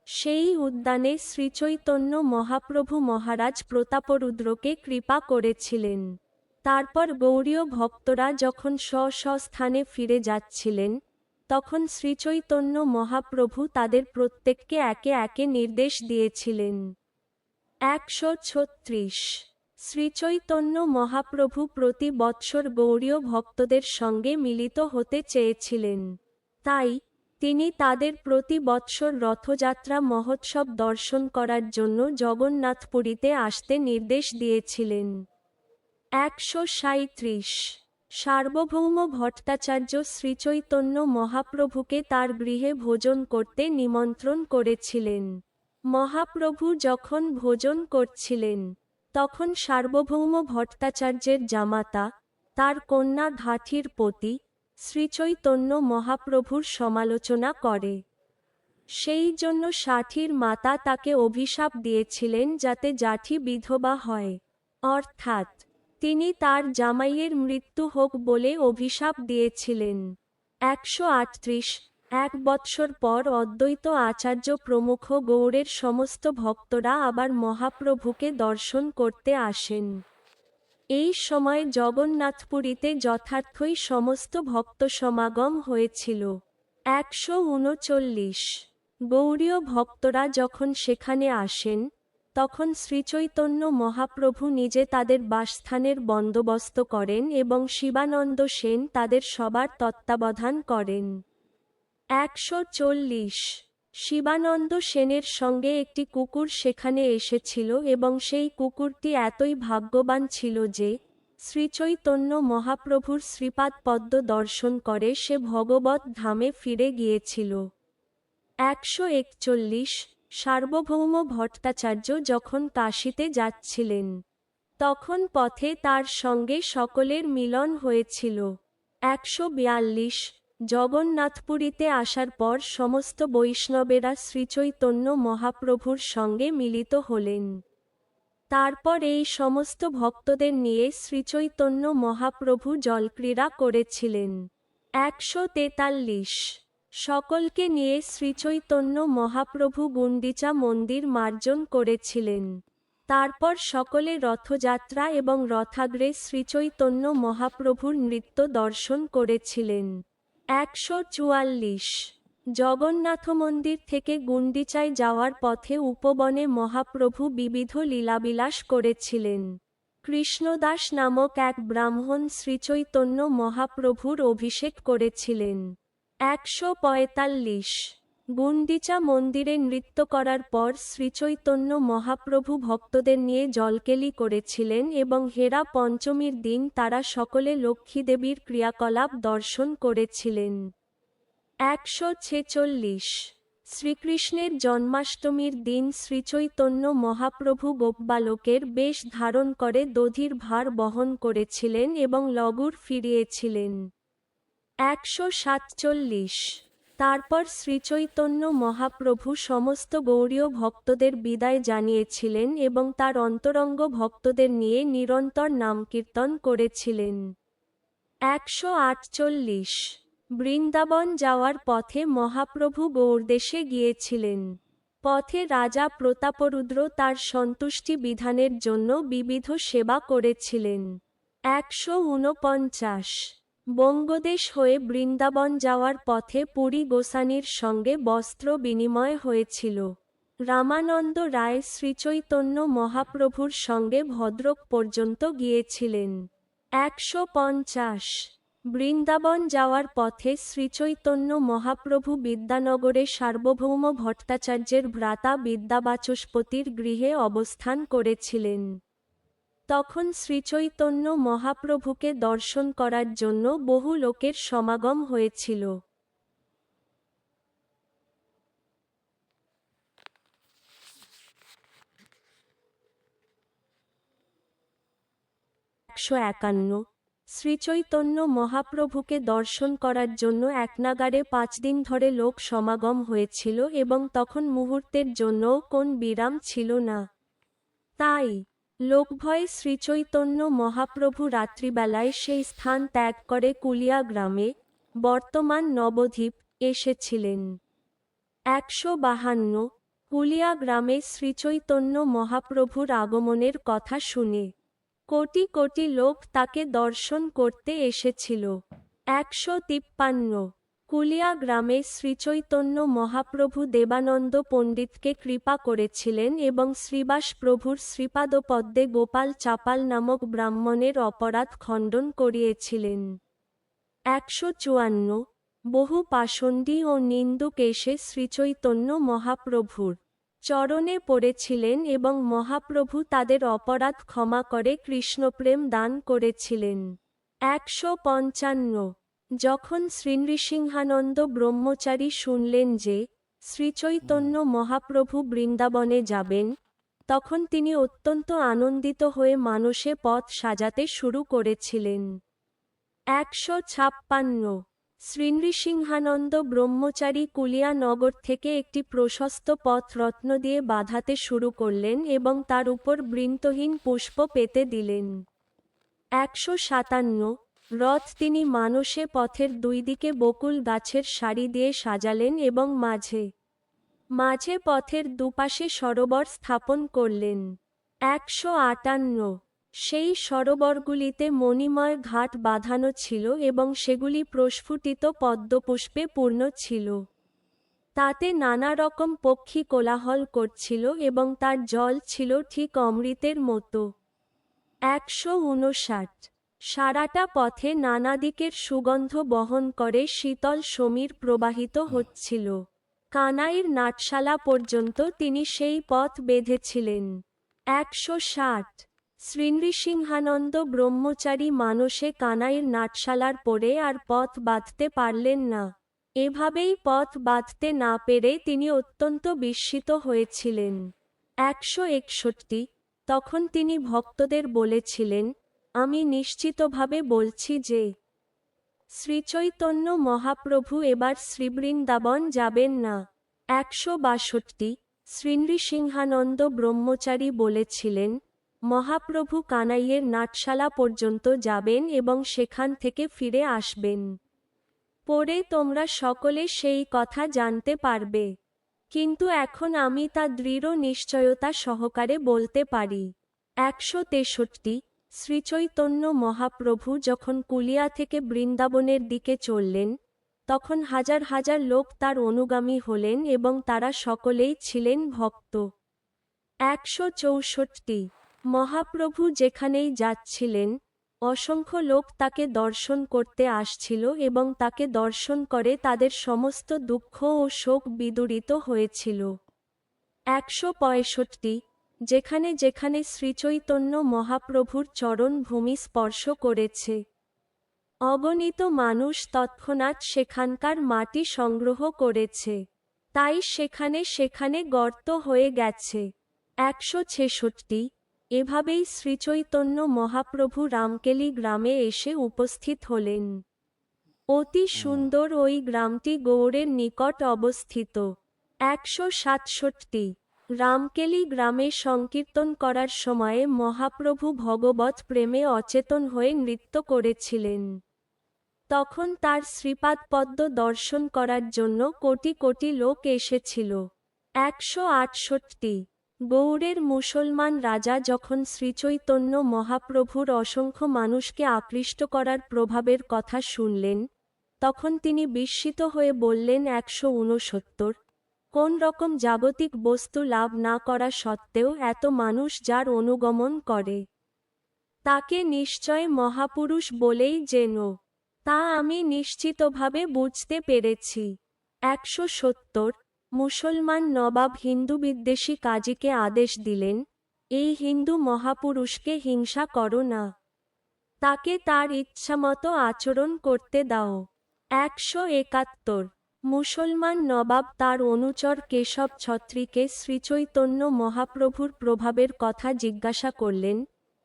S1: সেই উদ্যানে শ্রীচৈতন্য মহাপ্রভু মহারাজ প্রতাপরুদ্রকে কৃপা করেছিলেন। তারপর গৌড়ীয় ভক্তরা যখন স্থানে ফিরে যাচ্ছিলেন, তখন শ্রীচৈতন্য মহাপ্রভু তাদের প্রত্যেককে একে একে নির্দেশ দিয়েছিলেন। 136 শ্রীচৈতন্য মহাপ্রভু প্রতি বৎসর গৌড়ীয় ভক্তদের সঙ্গে মিলিত হতে চেয়েছিলেন। তাই তিনি তাদের প্রতি বৎসর রথযাত্রা মহোৎসব দর্শন করার জন্য জগন্নাথপুরীতে আসতে নির্দেশ দিয়েছিলেন। 137 সার্বভৌম ভট্টাচার্য শ্রীচৈতন্য মহাপ্রভুকে তার গৃহে ভোজন করতে নিমন্ত্রণ করেছিলেন। মহাপ্রভু যখন ভোজন করছিলেন, তখন সার্বভৌম ভট্টাচার্যের জামাতা, তার কন্যা ঘাটির পতি, শ্রীচৈতন্য মহাপ্রভুর সমালোচনা করে। সেই জন্য ষাঠির মাতা তাকে অভিশাপ দিয়েছিলেন যাতে জাঠি বিধবা হয়, অর্থাৎ তিনি তার জামাইয়ের মৃত্যু হোক বলে অভিশাপ দিয়েছিলেন। 138 এক বৎসর পর অদ্বৈত আচার্য প্রমুখ গৌড়ের সমস্ত ভক্তরা আবার মহাপ্রভুকে দর্শন করতে আসেন। এই সময় জগন্নাথপুরীতে যথার্থই সমস্ত ভক্ত সমাগম হয়েছিল। 139 গৌড়ীয় ভক্তরা যখন সেখানে আসেন, তখন শ্রীচৈতন্য মহাপ্রভু নিজে তাদের বাসস্থানের বন্দোবস্ত করেন এবং শিবানন্দ সেন তাদের সবার তত্ত্বাবধান করেন। 140 শিবানন্দ সেনের সঙ্গে একটি কুকুর সেখানে এসেছিল এবং সেই কুকুরটি এতই ভাগ্যবান ছিল যে শ্রীচৈতন্য মহাপ্রভুর শ্রীপাদ পদ্ম দর্শন করে সে ভগবত ধামে ফিরে গিয়েছিল। 141 সার্বভৌম ভট্টাচার্য যখন কাশীতে যাচ্ছিলেন, তখন পথে তার সঙ্গে সকলের মিলন হয়েছিল। 142 জগন্নাথপুরীতে আসার পর সমস্ত বৈষ্ণবেরা শ্রীচৈতন্য মহাপ্রভুর সঙ্গে মিলিত হলেন। তারপর এই সমস্ত ভক্তদের নিয়ে শ্রীচৈতন্য মহাপ্রভু জলক্রীড়া করেছিলেন। 143 সকলকে নিয়ে শ্রীচৈতন্য মহাপ্রভু গুন্ডিচা মন্দির মার্জন করেছিলেন। তারপর সকলে রথযাত্রা এবং রথাগ্রে শ্রীচৈতন্য মহাপ্রভুর নৃত্য দর্শন করেছিলেন। 144 জগন্নাথ মন্দির থেকে গুন্ডিচায় যাওয়ার পথে উপবনে মহাপ্রভু বিবিধ লীলাবিলাস করেছিলেন। কৃষ্ণদাস নামক এক ব্রাহ্মণ শ্রীচৈতন্য মহাপ্রভুর অভিষেক করেছিলেন। 145 গুন্ডিচা মন্দিরে নৃত্য করার পর শ্রীচৈতন্য মহাপ্রভু ভক্তদের নিয়ে জলকেলি করেছিলেন এবং হেরা পঞ্চমীর দিন তারা সকলে লক্ষ্মীদেবীর ক্রিয়াকলাপ দর্শন করেছিলেন। 146 শ্রীকৃষ্ণের জন্মাষ্টমীর দিন শ্রীচৈতন্য মহাপ্রভু গোপবালকের বেশ ধারণ করে দধির ভার বহন করেছিলেন এবং লগুর ফিরিয়েছিলেন। 147 তারপর শ্রীচৈতন্য মহাপ্রভু সমস্ত গৌড়ীয় ভক্তদের বিদায় জানিয়েছিলেন এবং তার অন্তরঙ্গ ভক্তদের নিয়ে নিরন্তর নামকীর্তন করেছিলেন। 148 বৃন্দাবন যাওয়ার পথে মহাপ্রভু গৌড়দেশে গিয়েছিলেন। পথে রাজা প্রতাপরুদ্র তার সন্তুষ্টি বিধানের জন্য বিবিধ সেবা করেছিলেন। 149 বঙ্গদেশ হয়ে বৃন্দাবন যাওয়ার পথে পুরী গোসানির সঙ্গে বস্ত্র বিনিময় হয়েছিল। রামানন্দ রায় শ্রীচৈতন্য মহাপ্রভুর সঙ্গে ভদ্রক পর্যন্ত গিয়েছিলেন। 150 বৃন্দাবন যাওয়ার পথে শ্রীচৈতন্য মহাপ্রভু বিদ্যানগরে সার্বভৌম ভট্টাচার্যের ভ্রাতা বিদ্যাবাচস্পতির গৃহে অবস্থান করেছিলেন। তখন শ্রীচৈতন্য মহাপ্রভুকে দর্শন করার জন্য বহু লোকের সমাগম হয়েছিল। 151 শ্রীচৈতন্য মহাপ্রভুকে দর্শন করার জন্য একনাগাড়ে 5 দিন ধরে লোক সমাগম হয়েছিল এবং তখন মুহূর্তের জন্যও কোন বিরাম ছিল না। তাই লোকভয়ে শ্রীচৈতন্য মহাপ্রভু রাত্রিবেলায় সেই স্থান ত্যাগ করে কুলিয়া গ্রামে, বর্তমান নবদ্বীপ, এসেছিলেন। 152 কুলিয়া গ্রামে শ্রীচৈতন্য মহাপ্রভুর আগমনের কথা শুনে কোটি কোটি লোক তাকে দর্শন করতে এসেছিল। 153 কুলিয়া গ্রামে শ্রীচৈতন্য মহাপ্রভু দেবানন্দ পণ্ডিতকে কৃপা করেছিলেন এবং শ্রীবাস প্রভুর শ্রীপাদপদ্মে গোপাল চাপাল নামক ব্রাহ্মণের অপরাধ খণ্ডন করিয়েছিলেন। 154 বহু পাষণ্ডী ও নিন্দুক এসে শ্রীচৈতন্য মহাপ্রভুর চরণে পড়েছিলেন এবং মহাপ্রভু তাদের অপরাধ ক্ষমা করে কৃষ্ণপ্রেম দান করেছিলেন। 155 যখন শ্রীনৃসিংহানন্দ ব্রহ্মচারী শুনলেন যে শ্রীচৈতন্য মহাপ্রভু বৃন্দাবনে যাবেন, তখন তিনি অত্যন্ত আনন্দিত হয়ে মানসে পথ সাজাতে শুরু করেছিলেন। 156 শ্রীনৃসিংহানন্দ ব্রহ্মচারী কুলিয়া নগর থেকে একটি প্রশস্ত পথ রত্ন দিয়ে বাঁধাতে শুরু করলেন এবং তার উপর বৃন্তহীন পুষ্প পেতে দিলেন। 157 রথ তিনি মানসে পথের দুই দিকে বকুল গাছের সারি দিয়ে সাজালেন এবং মাঝে মাঝে পথের দুপাশে সরোবর স্থাপন করলেন। 158 সেই সরোবরগুলিতে মণিময় ঘাট বাঁধানো ছিল এবং সেগুলি প্রস্ফুটিত পদ্মপুষ্পে পূর্ণ ছিল। তাতে নানা রকম পক্ষী কোলাহল করছিল এবং তার জল ছিল ঠিক অমৃতের মতো। 159 সারাটা পথে নানা দিকের সুগন্ধ বহন করে শীতল সমীর প্রবাহিত হচ্ছিল। কানাইর নাটশালা পর্যন্ত তিনি সেই পথ বেঁধেছিলেন। 160 শ্রীনৃসিংহানন্দ ব্রহ্মচারী মানসে কানাইর নাটশালার পরে আর পথ বাঁধতে পারলেন না। এভাবেই পথ বাঁধতে না পেরে তিনি অত্যন্ত বিস্মিত হয়েছিলেন। 161 তখন তিনি ভক্তদের বলেছিলেন, আমি নিশ্চিতভাবে বলছি যে শ্রীচৈতন্য মহাপ্রভু এবার শ্রীবৃন্দাবন যাবেন না। 162 শ্রীনৃসিংহানন্দ ব্রহ্মচারী বলেছিলেন, মহাপ্রভু কানাইয়ের নাটশালা পর্যন্ত যাবেন এবং সেখান থেকে ফিরে আসবেন। পরে তোমরা সকলে সেই কথা জানতে পারবে, কিন্তু এখন আমি তা দৃঢ় নিশ্চয়তা সহকারে বলতে পারি। 163 শ্রীচৈতন্য মহাপ্রভু যখন কুলিয়া থেকে বৃন্দাবনের দিকে চললেন, তখন হাজার হাজার লোক তার অনুগামী হলেন এবং তারা সকলেই ছিলেন ভক্ত। 164 মহাপ্রভু যেখানেই যাচ্ছিলেন, অসংখ্য লোক তাকে দর্শন করতে আসছিল এবং তাকে দর্শন করে তাদের সমস্ত দুঃখ ও শোক বিদূরিত হয়েছিল। 165 যেখানে যেখানে শ্রীচৈতন্য মহাপ্রভুর চরণ ভূমি স্পর্শ করেছে, অগণিত মানুষ তৎক্ষণাৎ সেখানকার মাটি সংগ্রহ করেছে, তাই সেখানে সেখানে গর্ত হয়ে গেছে। 166 এভাবেই শ্রীচৈতন্য মহাপ্রভু রামকেলি গ্রামে এসে উপস্থিত হলেন। অতি সুন্দর ওই গ্রামটি গৌড়ের নিকট অবস্থিত। 167 রামকেলি গ্রামে সংকীর্তন করার সময়ে মহাপ্রভু ভগবৎ প্রেমে অচেতন হয়ে নৃত্য করেছিলেন। তখন তার শ্রীপাদপদ্ম দর্শন করার জন্য কোটি কোটি লোক এসেছিল। 168 গৌড়ের মুসলমান রাজা যখন শ্রীচৈতন্য মহাপ্রভুর অসংখ্য মানুষকে আকৃষ্ট করার প্রভাবের কথা শুনলেন, তখন তিনি বিস্মিত হয়ে বললেন, 169 কোন রকম জাগতিক বস্তু লাভ না করা সত্ত্বেও এত মানুষ যার অনুগমন করে, তাকে নিশ্চয় মহাপুরুষ বলেই যেন তা আমি নিশ্চিতভাবে বুঝতে পেরেছি। 170 মুসলমান নবাব হিন্দু বিদ্বেষী কাজীকে আদেশ দিলেন, এই হিন্দু মহাপুরুষকে হিংসা করো না, তাকে তার ইচ্ছামতো আচরণ করতে দাও। 171 মুসলমান নবাব তার অনুচর কেশব ছত্রীকে শ্রীচৈতন্য মহাপ্রভুর প্রভাবের কথা জিজ্ঞাসা করলেন,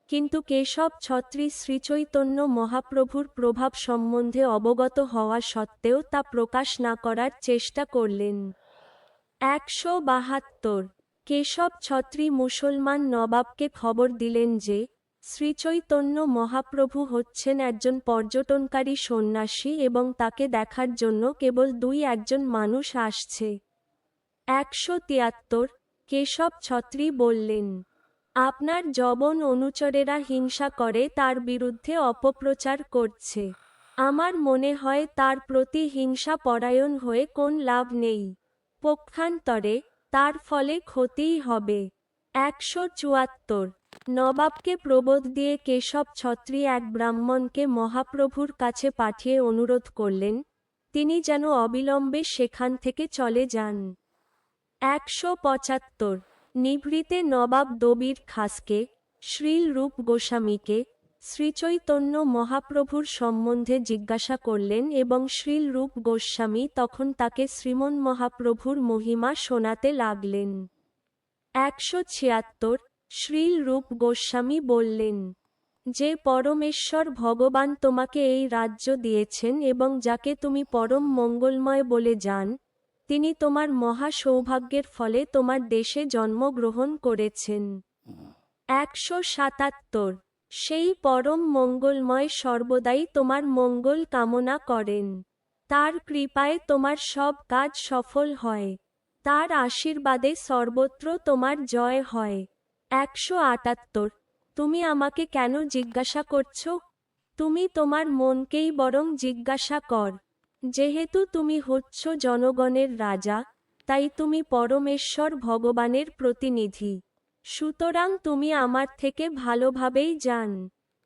S1: কিন্তু কেশব ছত্রী শ্রীচৈতন্য মহাপ্রভুর প্রভাব সম্বন্ধে অবগত হওয়া সত্ত্বেও তা প্রকাশ না করার চেষ্টা করলেন। 172 কেশব ছত্রী মুসলমান নবাবকে খবর দিলেন যে শ্রীচৈতন্য মহাপ্রভু হচ্ছেন একজন পর্যটনকারী সন্ন্যাসী এবং তাকে দেখার জন্য কেবল একজন মানুষ আসছে। 173 কেশব ছত্রী বললেন, আপনার যবন অনুচরেরা হিংসা করে তার বিরুদ্ধে অপপ্রচার করছে। আমার মনে হয় তার প্রতি হিংসা পরায়ণ হয়ে কোন লাভ নেই। পক্ষান্তরে তার ফলে ক্ষতিই হবে। 174 নবাবকে প্রবোধ দিয়ে কেশব ছত্রী এক ব্রাহ্মণকে মহাপ্রভুর কাছে পাঠিয়ে অনুরোধ করলেন তিনি যেন অবিলম্বে সেখান থেকে চলে যান। 175 নিভৃতে নবাব দবির খাসকে শ্রীল রূপ গোস্বামীকে শ্রীচৈতন্য মহাপ্রভুর সম্বন্ধে জিজ্ঞাসা করলেন এবং শ্রীল রূপ গোস্বামী তখন তাকে শ্রীমন মহাপ্রভুর মহিমা শোনাতে লাগলেন। 176 শ্রীল রূপ গোস্বামী বললেন, যে পরমেশ্বর ভগবান তোমাকে এই রাজ্য দিয়েছেন এবং যাকে তুমি পরম মঙ্গলময় বলে জান, তিনি তোমার মহা সৌভাগ্যের ফলে তোমার দেশে জন্মগ্রহণ করেছেন। 177 সেই পরম মঙ্গলময় সর্বদাই তোমার মঙ্গল কামনা করেন। তার কৃপায় তোমার সব কাজ সফল হয়। তার আশীর্বাদে সর্বত্র তোমার জয় হয়। 178 তুমি আমাকে কেন জিজ্ঞাসা করছ? তুমি তোমার মনকেই বরং জিজ্ঞাসা কর। যেহেতু তুমি হচ্ছ জনগণের রাজা, তাই তুমি পরমেশ্বর ভগবানের প্রতিনিধি। সুতরাং তুমি আমার থেকে ভালোভাবেই জান।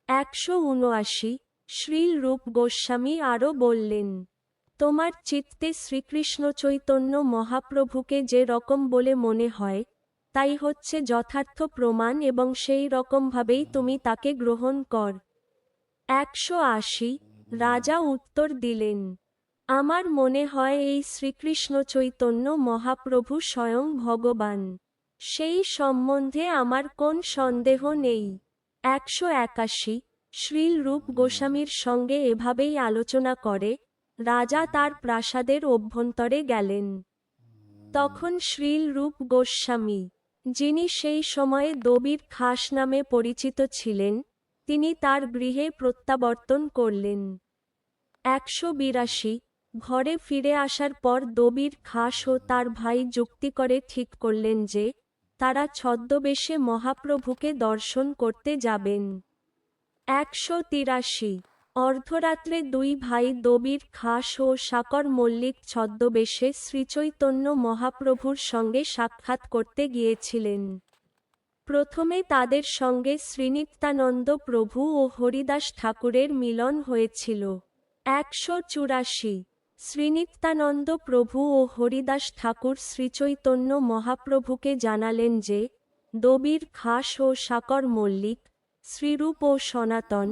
S1: 179 শ্রীল রূপ গোস্বামী আরও বললেন, তোমার চিত্তে শ্রীকৃষ্ণ চৈতন্য মহাপ্রভুকে যে রকম বলে মনে হয় তাই হচ্ছে যথার্থ প্রমাণ এবং সেই রকমভাবেই তুমি তাকে গ্রহণ কর। 180 রাজা উত্তর দিলেন, আমার মনে হয় এই শ্রীকৃষ্ণ চৈতন্য মহাপ্রভু স্বয়ং ভগবান। সেই সম্বন্ধে আমার কোন সন্দেহ নেই। 181 শ্রীল রূপ গোস্বামীর সঙ্গে এভাবেই আলোচনা করে রাজা তার প্রাসাদের অভ্যন্তরে গেলেন। তখন শ্রীল রূপ গোস্বামী, যিনি সেই সময়ে দবির খাস নামে পরিচিত ছিলেন, তিনি তার গৃহে প্রত্যাবর্তন করলেন। 182 ঘরে ফিরে আসার পর দবির খাস ও তার ভাই যুক্তি করে ঠিক করলেন যে তারা ছদ্মবেশে মহাপ্রভুকে দর্শন করতে যাবেন। 183 অর্ধরাত্রে দুই ভাই দবির খাস ও সাকর মল্লিক ছদ্মবেশে শ্রীচৈতন্য মহাপ্রভুর সঙ্গে সাক্ষাৎ করতে গিয়েছিলেন। প্রথমে তাদের সঙ্গে শ্রীনিত্যানন্দ প্রভু ও হরিদাস ঠাকুরের মিলন হয়েছিল। 184 শ্রীনিত্যানন্দ প্রভু ও হরিদাস ঠাকুর শ্রীচৈতন্য মহাপ্রভুকে জানালেন যে দবির খাস ও সাকর মল্লিক, শ্রীরূপ ও সনাতন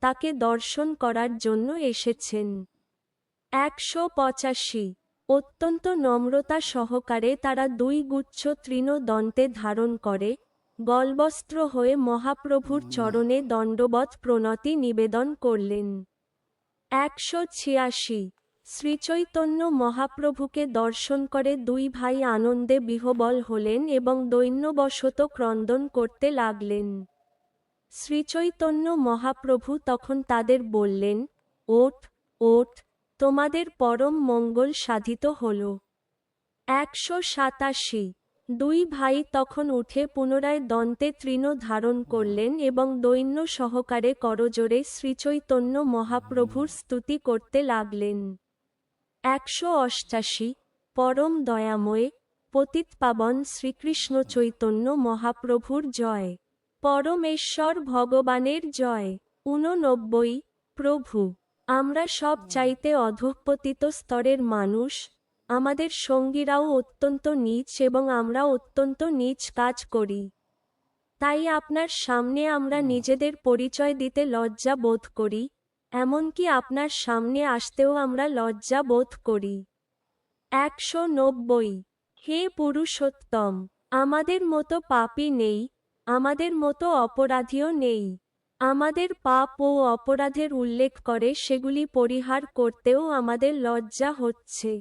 S1: তাকে দর্শন করার জন্য এসেছেন। 185 অত্যন্ত নম্রতা সহকারে তারা দুই গুচ্ছ তৃণ দন্তে ধারণ করে গলবস্ত্র হয়ে মহাপ্রভুর চরণে দণ্ডবৎ প্রণতি নিবেদন করলেন। 186 শ্রীচৈতন্য মহাপ্রভুকে দর্শন করে দুই ভাই আনন্দে বিহ্বল হলেন এবং দৈন্যবশত ক্রন্দন করতে লাগলেন। শ্রীচৈতন্য মহাপ্রভু তখন তাদের বললেন, ওঠ ওঠ, তোমাদের পরম মঙ্গল সাধিত হল। 187 দুই ভাই তখন উঠে পুনরায় দন্তে তৃণ ধারণ করলেন এবং দৈন্য সহকারে করজোড়ে শ্রীচৈতন্য মহাপ্রভুর স্তুতি করতে লাগলেন। 188 পরম দয়াময় পতিতপাবন শ্রীকৃষ্ণ চৈতন্য মহাপ্রভুর জয়। পরমেশ্বর ভগবানের জয়। 89 প্রভু, আমরা সব চাইতে অধঃপতিত স্তরের মানুষ, আমাদের সঙ্গীরাও অত্যন্ত নীচ এবং আমরা অত্যন্ত নীচ কাজ করি। তাই আপনার সামনে আমরা নিজেদের পরিচয় দিতে লজ্জা বোধ করি, এমনকি আপনার সামনে আসতেও আমরা লজ্জা বোধ করি। 190 হে পুরুষোত্তম, আমাদের মতো পাপী নেই, আমাদের মতো অপরাধীও নেই। আমাদের পাপ ও অপরাধের উল্লেখ করে সেগুলি পরিহার করতেও আমাদের লজ্জা হচ্ছে।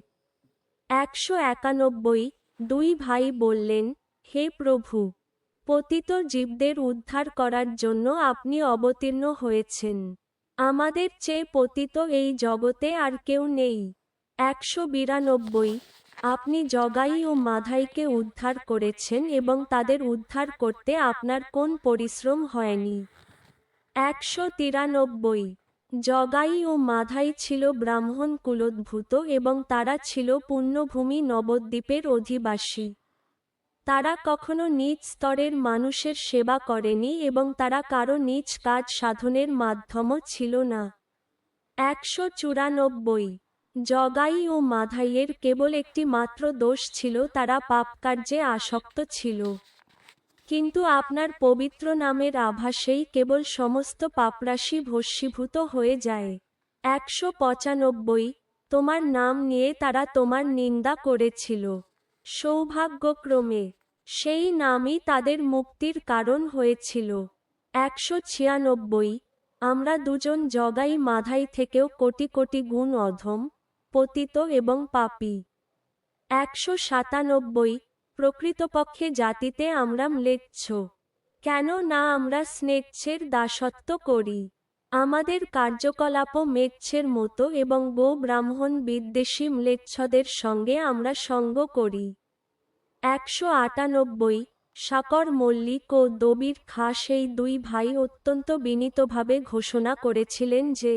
S1: 191 দুই ভাই বললেন, হে প্রভু, পতিত জীবদের উদ্ধার করার জন্য আপনি অবতীর্ণ হয়েছেন। আমাদের চেয়ে পতিত এই জগতে আর কেউ নেই। 192 আপনি জগাই ও মাধাইকে উদ্ধার করেছেন এবং তাদের উদ্ধার করতে আপনার কোন পরিশ্রম হয়নি। 193 জগাই ও মাধাই ছিল ব্রাহ্মণ কুলোদ্ভূত এবং তারা ছিল পুণ্যভূমি নবদ্বীপের অধিবাসী। তারা কখনো নিজ স্তরের মানুষের সেবা করেনি এবং তারা কারো নিজ কাজ সাধনের মাধ্যমও ছিল না। 194 জগাই ও মাধাইয়ের কেবল একটি মাত্র দোষ ছিল, তারা পাপকার্যে আসক্ত ছিল। কিন্তু আপনার পবিত্র নামের আভাসেই কেবল সমস্ত পাপরাশি ভস্মীভূত হয়ে যায়। 195 তোমার নাম নিয়ে তারা তোমার নিন্দা করেছিল। সৌভাগ্যক্রমে সেই নামই তাদের মুক্তির কারণ হয়েছিল। 196 আমরা দুজন জগাই মাধাই থেকেও কোটি কোটি গুণ অধম, পতিত এবং পাপী। 197 প্রকৃতপক্ষে জাতিতে আমরা ম্লেচ্ছ। কেন না আমরা স্নেচ্ছের দাসত্ব করি। আমাদের কার্যকলাপও মেচ্ছের মতো এবং গো ব্রাহ্মণ বিদ্বেষী ম্লেচ্ছদের সঙ্গে আমরা সঙ্গ করি। 198 শাকর মল্লিক ও দবির খাঁ সেই দুই ভাই অত্যন্ত বিনীতভাবে ঘোষণা করেছিলেন যে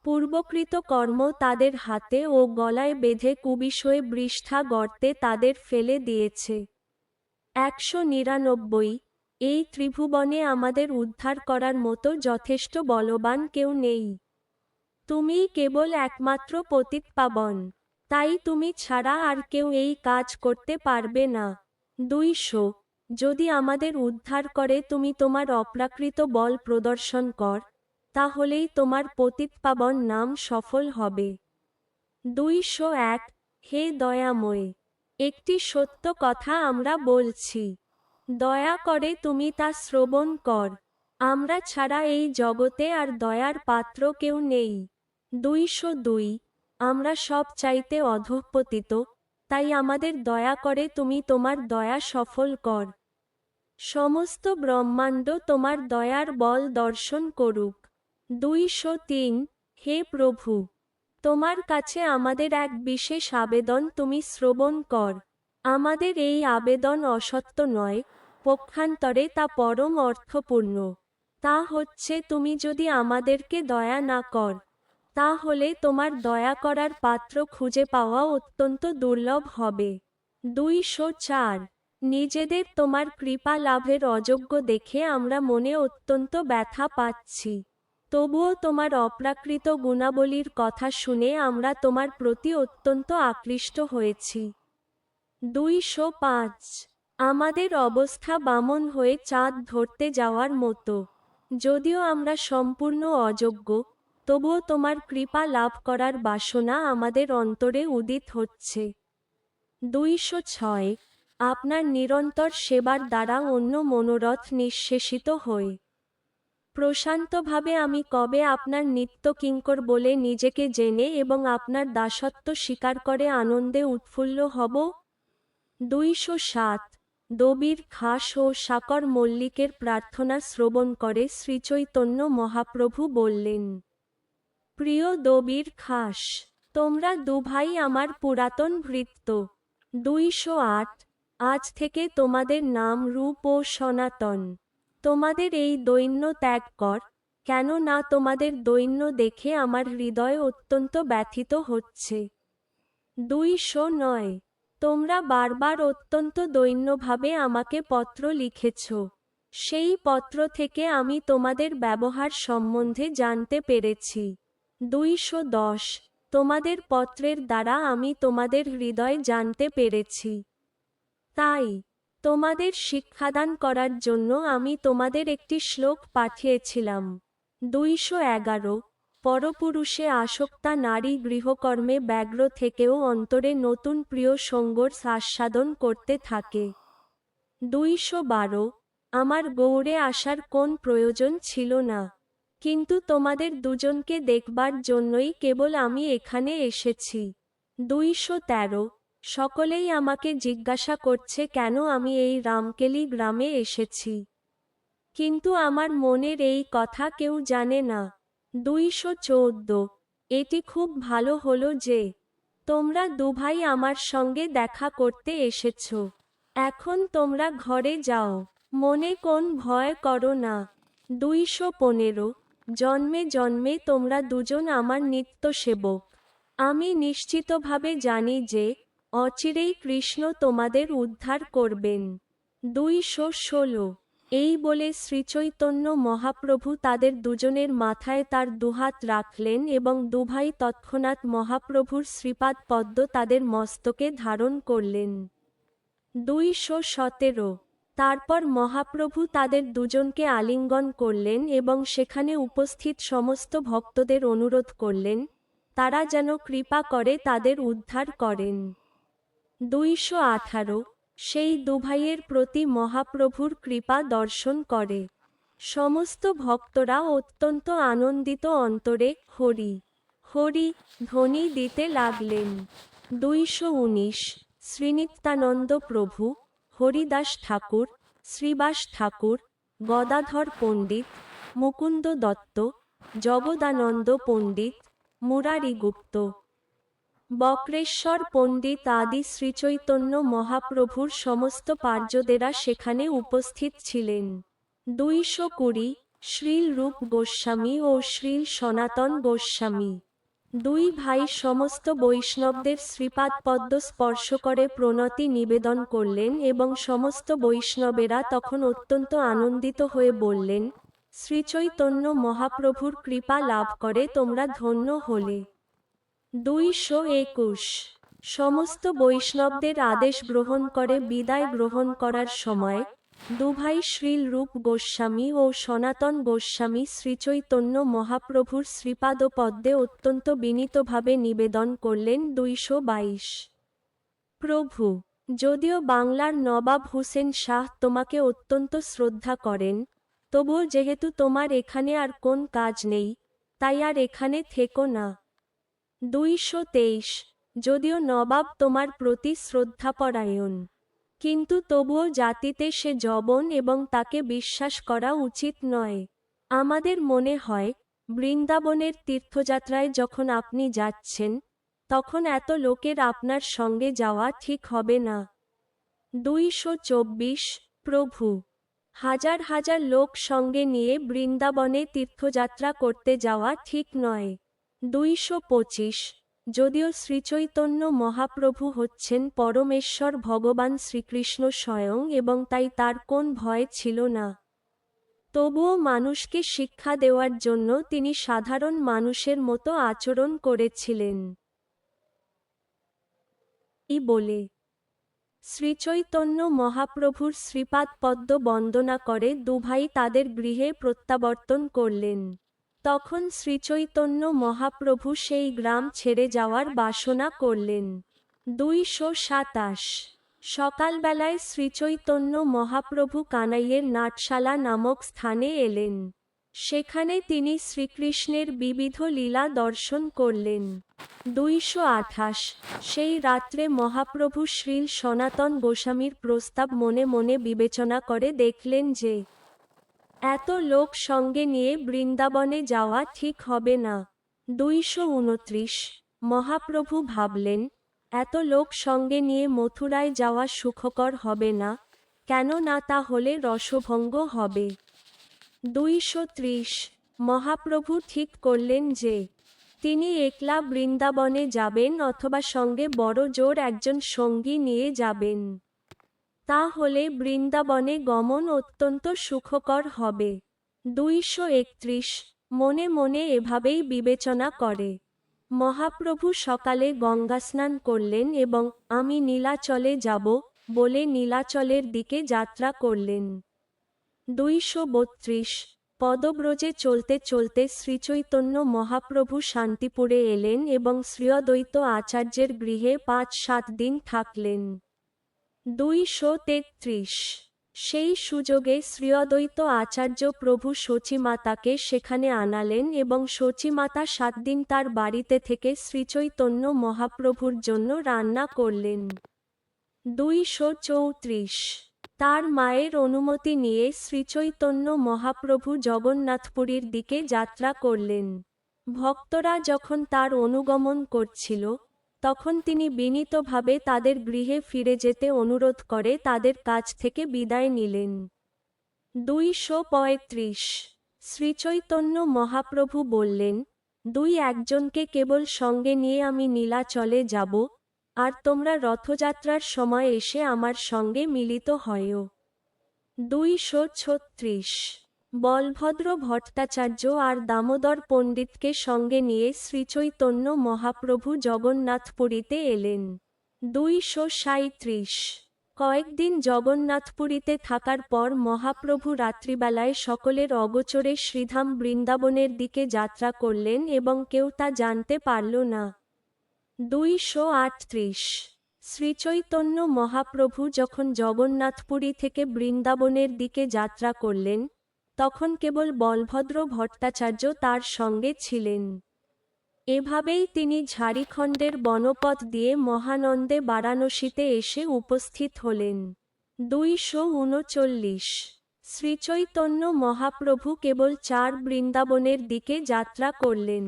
S1: পূর্বকৃত কর্ম তাদের হাতে ও গলায় বেঁধে কুবিষয়ে বৃষ্ঠা গর্তে তাদের ফেলে দিয়েছে। 199 এই ত্রিভুবনে আমাদের উদ্ধার করার মতো যথেষ্ট বলবান কেউ নেই। তুমিই কেবল একমাত্র পতিতপাবন, তাই তুমি ছাড়া আর কেউ এই কাজ করতে পারবে না। 200 যদি আমাদের উদ্ধার করে তুমি তোমার অপ্রাকৃত বল প্রদর্শন কর, তাহলেই তোমার পতিতপাবন নাম সফল হবে। 201 হে দয়াময়, একটি সত্য কথা আমরা বলছি, দয়া করে তুমি তা শ্রবণ কর। আমরা ছাড়া এই জগতে আর দয়ার পাত্র কেউ নেই। 202 আমরা সব চাইতে অধঃপতিত, তাই আমাদের দয়া করে তুমি তোমার দয়া সফল কর। সমস্ত ব্রহ্মাণ্ড তোমার দয়ার বল দর্শন করুক। 203 হে প্রভু, তোমার কাছে আমাদের এক বিশেষ আবেদন তুমি শ্রবণ কর। আমাদের এই আবেদন অসত্য নয়, পক্ষান্তরে তা পরম অর্থপূর্ণ। তা হচ্ছে তুমি যদি আমাদেরকে দয়া না কর, তাহলে তোমার দয়া করার পাত্র খুঁজে পাওয়া অত্যন্ত দুর্লভ হবে। 204 নিজেদের তোমার কৃপা লাভের অযোগ্য দেখে আমরা মনে অত্যন্ত ব্যথা পাচ্ছি, তবুও তোমার অপ্রাকৃত গুণাবলীর কথা শুনে আমরা তোমার প্রতি অত্যন্ত আকৃষ্ট হয়েছি। 205 আমাদের অবস্থা বামন হয়ে চাঁদ ধরতে যাওয়ার মতো। যদিও আমরা সম্পূর্ণ অযোগ্য, তবুও তোমার কৃপা লাভ করার বাসনা আমাদের অন্তরে উদিত হচ্ছে। 206 আপনার নিরন্তর সেবার দ্বারা অন্য মনোরথ নিঃশেষিত হয়ে প্রশান্তভাবে আমি কবে আপনার নিত্য কিঙ্কর বলে নিজেকে জেনে এবং আপনার দাসত্ব স্বীকার করে আনন্দে উৎফুল্ল হব। 207 দবির খাস ও শাকর মল্লিকের প্রার্থনা শ্রবণ করে শ্রীচৈতন্য মহাপ্রভু বললেন, প্রিয় দবির খাস, তোমরা দুভাই আমার পুরাতন ভৃত্য। 208 আজ থেকে তোমাদের নাম রূপ ও সনাতন। তোমাদের এই দৈন্য ত্যাগ কর, কেন না তোমাদের দৈন্য দেখে আমার হৃদয় অত্যন্ত ব্যথিত হচ্ছে। 209 তোমরা বারবার অত্যন্ত দৈন্যভাবে আমাকে পত্র লিখেছ। সেই পত্র থেকে আমি তোমাদের ব্যবহার সম্বন্ধে জানতে পেরেছি। 210 তোমাদের পত্রের দ্বারা আমি তোমাদের হৃদয় জানতে পেরেছি। তাই তোমাদের শিক্ষাদান করার জন্য আমি তোমাদের একটি শ্লোক পাঠিয়েছিলাম। 211 পরপুরুষে আসক্তা নারী গৃহকর্মে ব্যগ্র থেকেও অন্তরে নতুন প্রিয় সঙ্গর আস্বাদন করতে থাকে। 212 আমার গৌড়ে আসার কোন প্রয়োজন ছিল না, কিন্তু তোমাদের দুজনকে দেখবার জন্যই কেবল আমি এখানে এসেছি। 213 সকলেই আমাকে জিজ্ঞাসা করছে কেন আমি এই রামকেলি গ্রামে এসেছি, কিন্তু আমার মনের এই কথা কেউ জানে না। 214। এটি খুব ভালো হলো যে তোমরা দুভাই আমার সঙ্গে দেখা করতে এসেছ। এখন তোমরা ঘরে যাও, মনে কোন ভয় করো না। 215। জন্মে জন্মে তোমরা দুজন আমার নিত্য সেবক। আমি নিশ্চিতভাবে জানি যে অচিরেই কৃষ্ণ তোমাদের উদ্ধার করবেন। 216। এই বলে শ্রীচৈতন্য মহাপ্রভু তাদের দুজনের মাথায় তার দুহাত রাখলেন এবং দুভাই তৎক্ষণাৎ মহাপ্রভুর শ্রীপাদ পদ্ম তাদের মস্তকে ধারণ করলেন। 217। তারপর মহাপ্রভু তাদের দুজনকে আলিঙ্গন করলেন এবং সেখানে উপস্থিত সমস্ত ভক্তদের অনুরোধ করলেন তারা যেন কৃপা করে তাদের উদ্ধার করেন। 218। সেই দুভাইয়ের প্রতি মহাপ্রভুর কৃপা দর্শন করে সমস্ত ভক্তরা অত্যন্ত আনন্দিত অন্তরে হরি হরি ধ্বনি দিতে লাগলেন। 219। শ্রীনিত্যানন্দ প্রভু, হরিদাস ঠাকুর, শ্রীবাস ঠাকুর, গদাধর পণ্ডিত, মুকুন্দ দত্ত, জগদানন্দ পণ্ডিত, মুরারি গুপ্ত, বক্রেশ্বর পণ্ডিত আদি শ্রীচৈতন্য মহাপ্রভুর সমস্ত পার্যদেরা সেখানে উপস্থিত ছিলেন। 220। শ্রীল রূপ গোস্বামী ও শ্রীল সনাতন গোস্বামী দুই ভাই সমস্ত বৈষ্ণবদের শ্রীপাদ পদ্ম স্পর্শ করে প্রণতি নিবেদন করলেন এবং সমস্ত বৈষ্ণবেরা তখন অত্যন্ত আনন্দিত হয়ে বললেন, শ্রীচৈতন্য মহাপ্রভুর কৃপা লাভ করে তোমরা ধন্য হলে। 221। সমস্ত বৈষ্ণবদের আদেশ গ্রহণ করে বিদায় গ্রহণ করার সময় দুভাই শ্রীল রূপ গোস্বামী ও সনাতন গোস্বামী শ্রীচৈতন্য মহাপ্রভুর শ্রীপাদ পদ্মে অত্যন্ত বিনীতভাবে নিবেদন করলেন। 222। প্রভু, যদিও বাংলার নবাব হুসেন শাহ তোমাকে অত্যন্ত শ্রদ্ধা করেন, তবুও যেহেতু তোমার এখানে আর কোন কাজ নেই, তাই আর এখানে থেকো না। 223। যদিও নবাব তোমার প্রতি শ্রদ্ধাপরায়ণ, কিন্তু তবুও জাতিতে সে জবন এবং তাকে বিশ্বাস করা উচিত নয়। আমাদের মনে হয় বৃন্দাবনের তীর্থযাত্রায় যখন আপনি যাচ্ছেন, তখন এত লোকের আপনার সঙ্গে যাওয়া ঠিক হবে না। 224। প্রভু, হাজার হাজার লোক সঙ্গে নিয়ে বৃন্দাবনে তীর্থযাত্রা করতে যাওয়া ঠিক নয়। 225। যদিও শ্রীচৈতন্য মহাপ্রভু হচ্ছেন পরমেশ্বর ভগবান শ্রীকৃষ্ণ স্বয়ং এবং তাই তার কোন ভয় ছিল না, তবুও মানুষকে শিক্ষা দেওয়ার জন্য তিনি সাধারণ মানুষের মতো আচরণ করেছিলেন। এই বলে শ্রীচৈতন্য মহাপ্রভুর শ্রীপাদ পদ্ম বন্দনা করে দুভাই তাদের গৃহে প্রত্যাবর্তন করলেন। তখন শ্রীচৈতন্য মহাপ্রভু সেই গ্রাম ছেড়ে যাওয়ার বাসনা করলেন। 227। সকালবেলায় শ্রীচৈতন্য মহাপ্রভু কানাইয়ের নাটশালা নামক স্থানে এলেন। সেখানে তিনি শ্রীকৃষ্ণের বিবিধ লীলা দর্শন করলেন। 228। সেই রাত্রে মহাপ্রভু শ্রীল সনাতন গোস্বামীর প্রস্তাব মনে মনে বিবেচনা করে দেখলেন যে এত লোক সঙ্গে নিয়ে বৃন্দাবনে যাওয়া ঠিক হবে না। 229। মহাপ্রভু ভাবলেন, এত লোক সঙ্গে নিয়ে মথুরায় যাওয়া সুখকর হবে না, কেননা তা হলে রসভঙ্গ হবে। 230। মহাপ্রভু ঠিক করলেন যে তিনি একলা বৃন্দাবনে যাবেন অথবা সঙ্গে বড় জোর একজন সঙ্গী নিয়ে যাবেন। তা হলে বৃন্দাবনে গমন অত্যন্ত সুখকর হবে। 231। মনে মনে এভাবেই বিবেচনা করে মহাপ্রভু সকালে গঙ্গাস্নান করলেন এবং আমি নীলাচলে যাব বলে নীলাচলের দিকে যাত্রা করলেন। 232। পদব্রজে চলতে চলতে শ্রীচৈতন্য মহাপ্রভু শান্তিপুরে এলেন এবং শ্রীঅদ্বৈত আচার্যের গৃহে 5-7 দিন থাকলেন। 233। সেই সুযোগে শ্রীঅদ্বৈত আচার্য প্রভু শচীমাতাকে সেখানে আনালেন এবং শচীমাতা 7 দিন তার বাড়িতে থেকে শ্রীচৈতন্য মহাপ্রভুর জন্য রান্না করলেন। 234 তার মায়ের অনুমতি নিয়ে শ্রীচৈতন্য মহাপ্রভু জগন্নাথপুরীর দিকে যাত্রা করলেন। ভক্তরা যখন তার অনুগমন করছিল, তখন তিনি বিনীতভাবে তাদের গৃহে ফিরে যেতে অনুরোধ করে তাদের কাছ থেকে বিদায় নিলেন। 235 শ্রীচৈতন্য মহাপ্রভু বললেন, 2-1জনকে কেবল সঙ্গে নিয়ে আমি নীলাচলে যাব, আর তোমরা রথযাত্রার সময় এসে আমার সঙ্গে মিলিত হয়ো। 236 বলভদ্র ভট্টাচার্য আর দামোদর পণ্ডিতকে সঙ্গে নিয়ে শ্রীচৈতন্য মহাপ্রভু জগন্নাথপুরীতে এলেন। 237 কয়েকদিন জগন্নাথপুরীতে থাকার পর মহাপ্রভু রাত্রিবেলায় সকলের অগোচরে শ্রীধাম বৃন্দাবনের দিকে যাত্রা করলেন এবং কেউ তা জানতে পারল না। 238 শ্রীচৈতন্য মহাপ্রভু যখন জগন্নাথপুরী থেকে বৃন্দাবনের দিকে যাত্রা করলেন, তখন কেবল বলভদ্র ভট্টাচার্য তার সঙ্গে ছিলেন। এভাবেই তিনি ঝাড়খণ্ডের বনপথ দিয়ে মহানন্দে বারাণসীতে এসে উপস্থিত হলেন। 239 শ্রীচৈতন্য মহাপ্রভু কেবল 4 বৃন্দাবনের দিকে যাত্রা করলেন।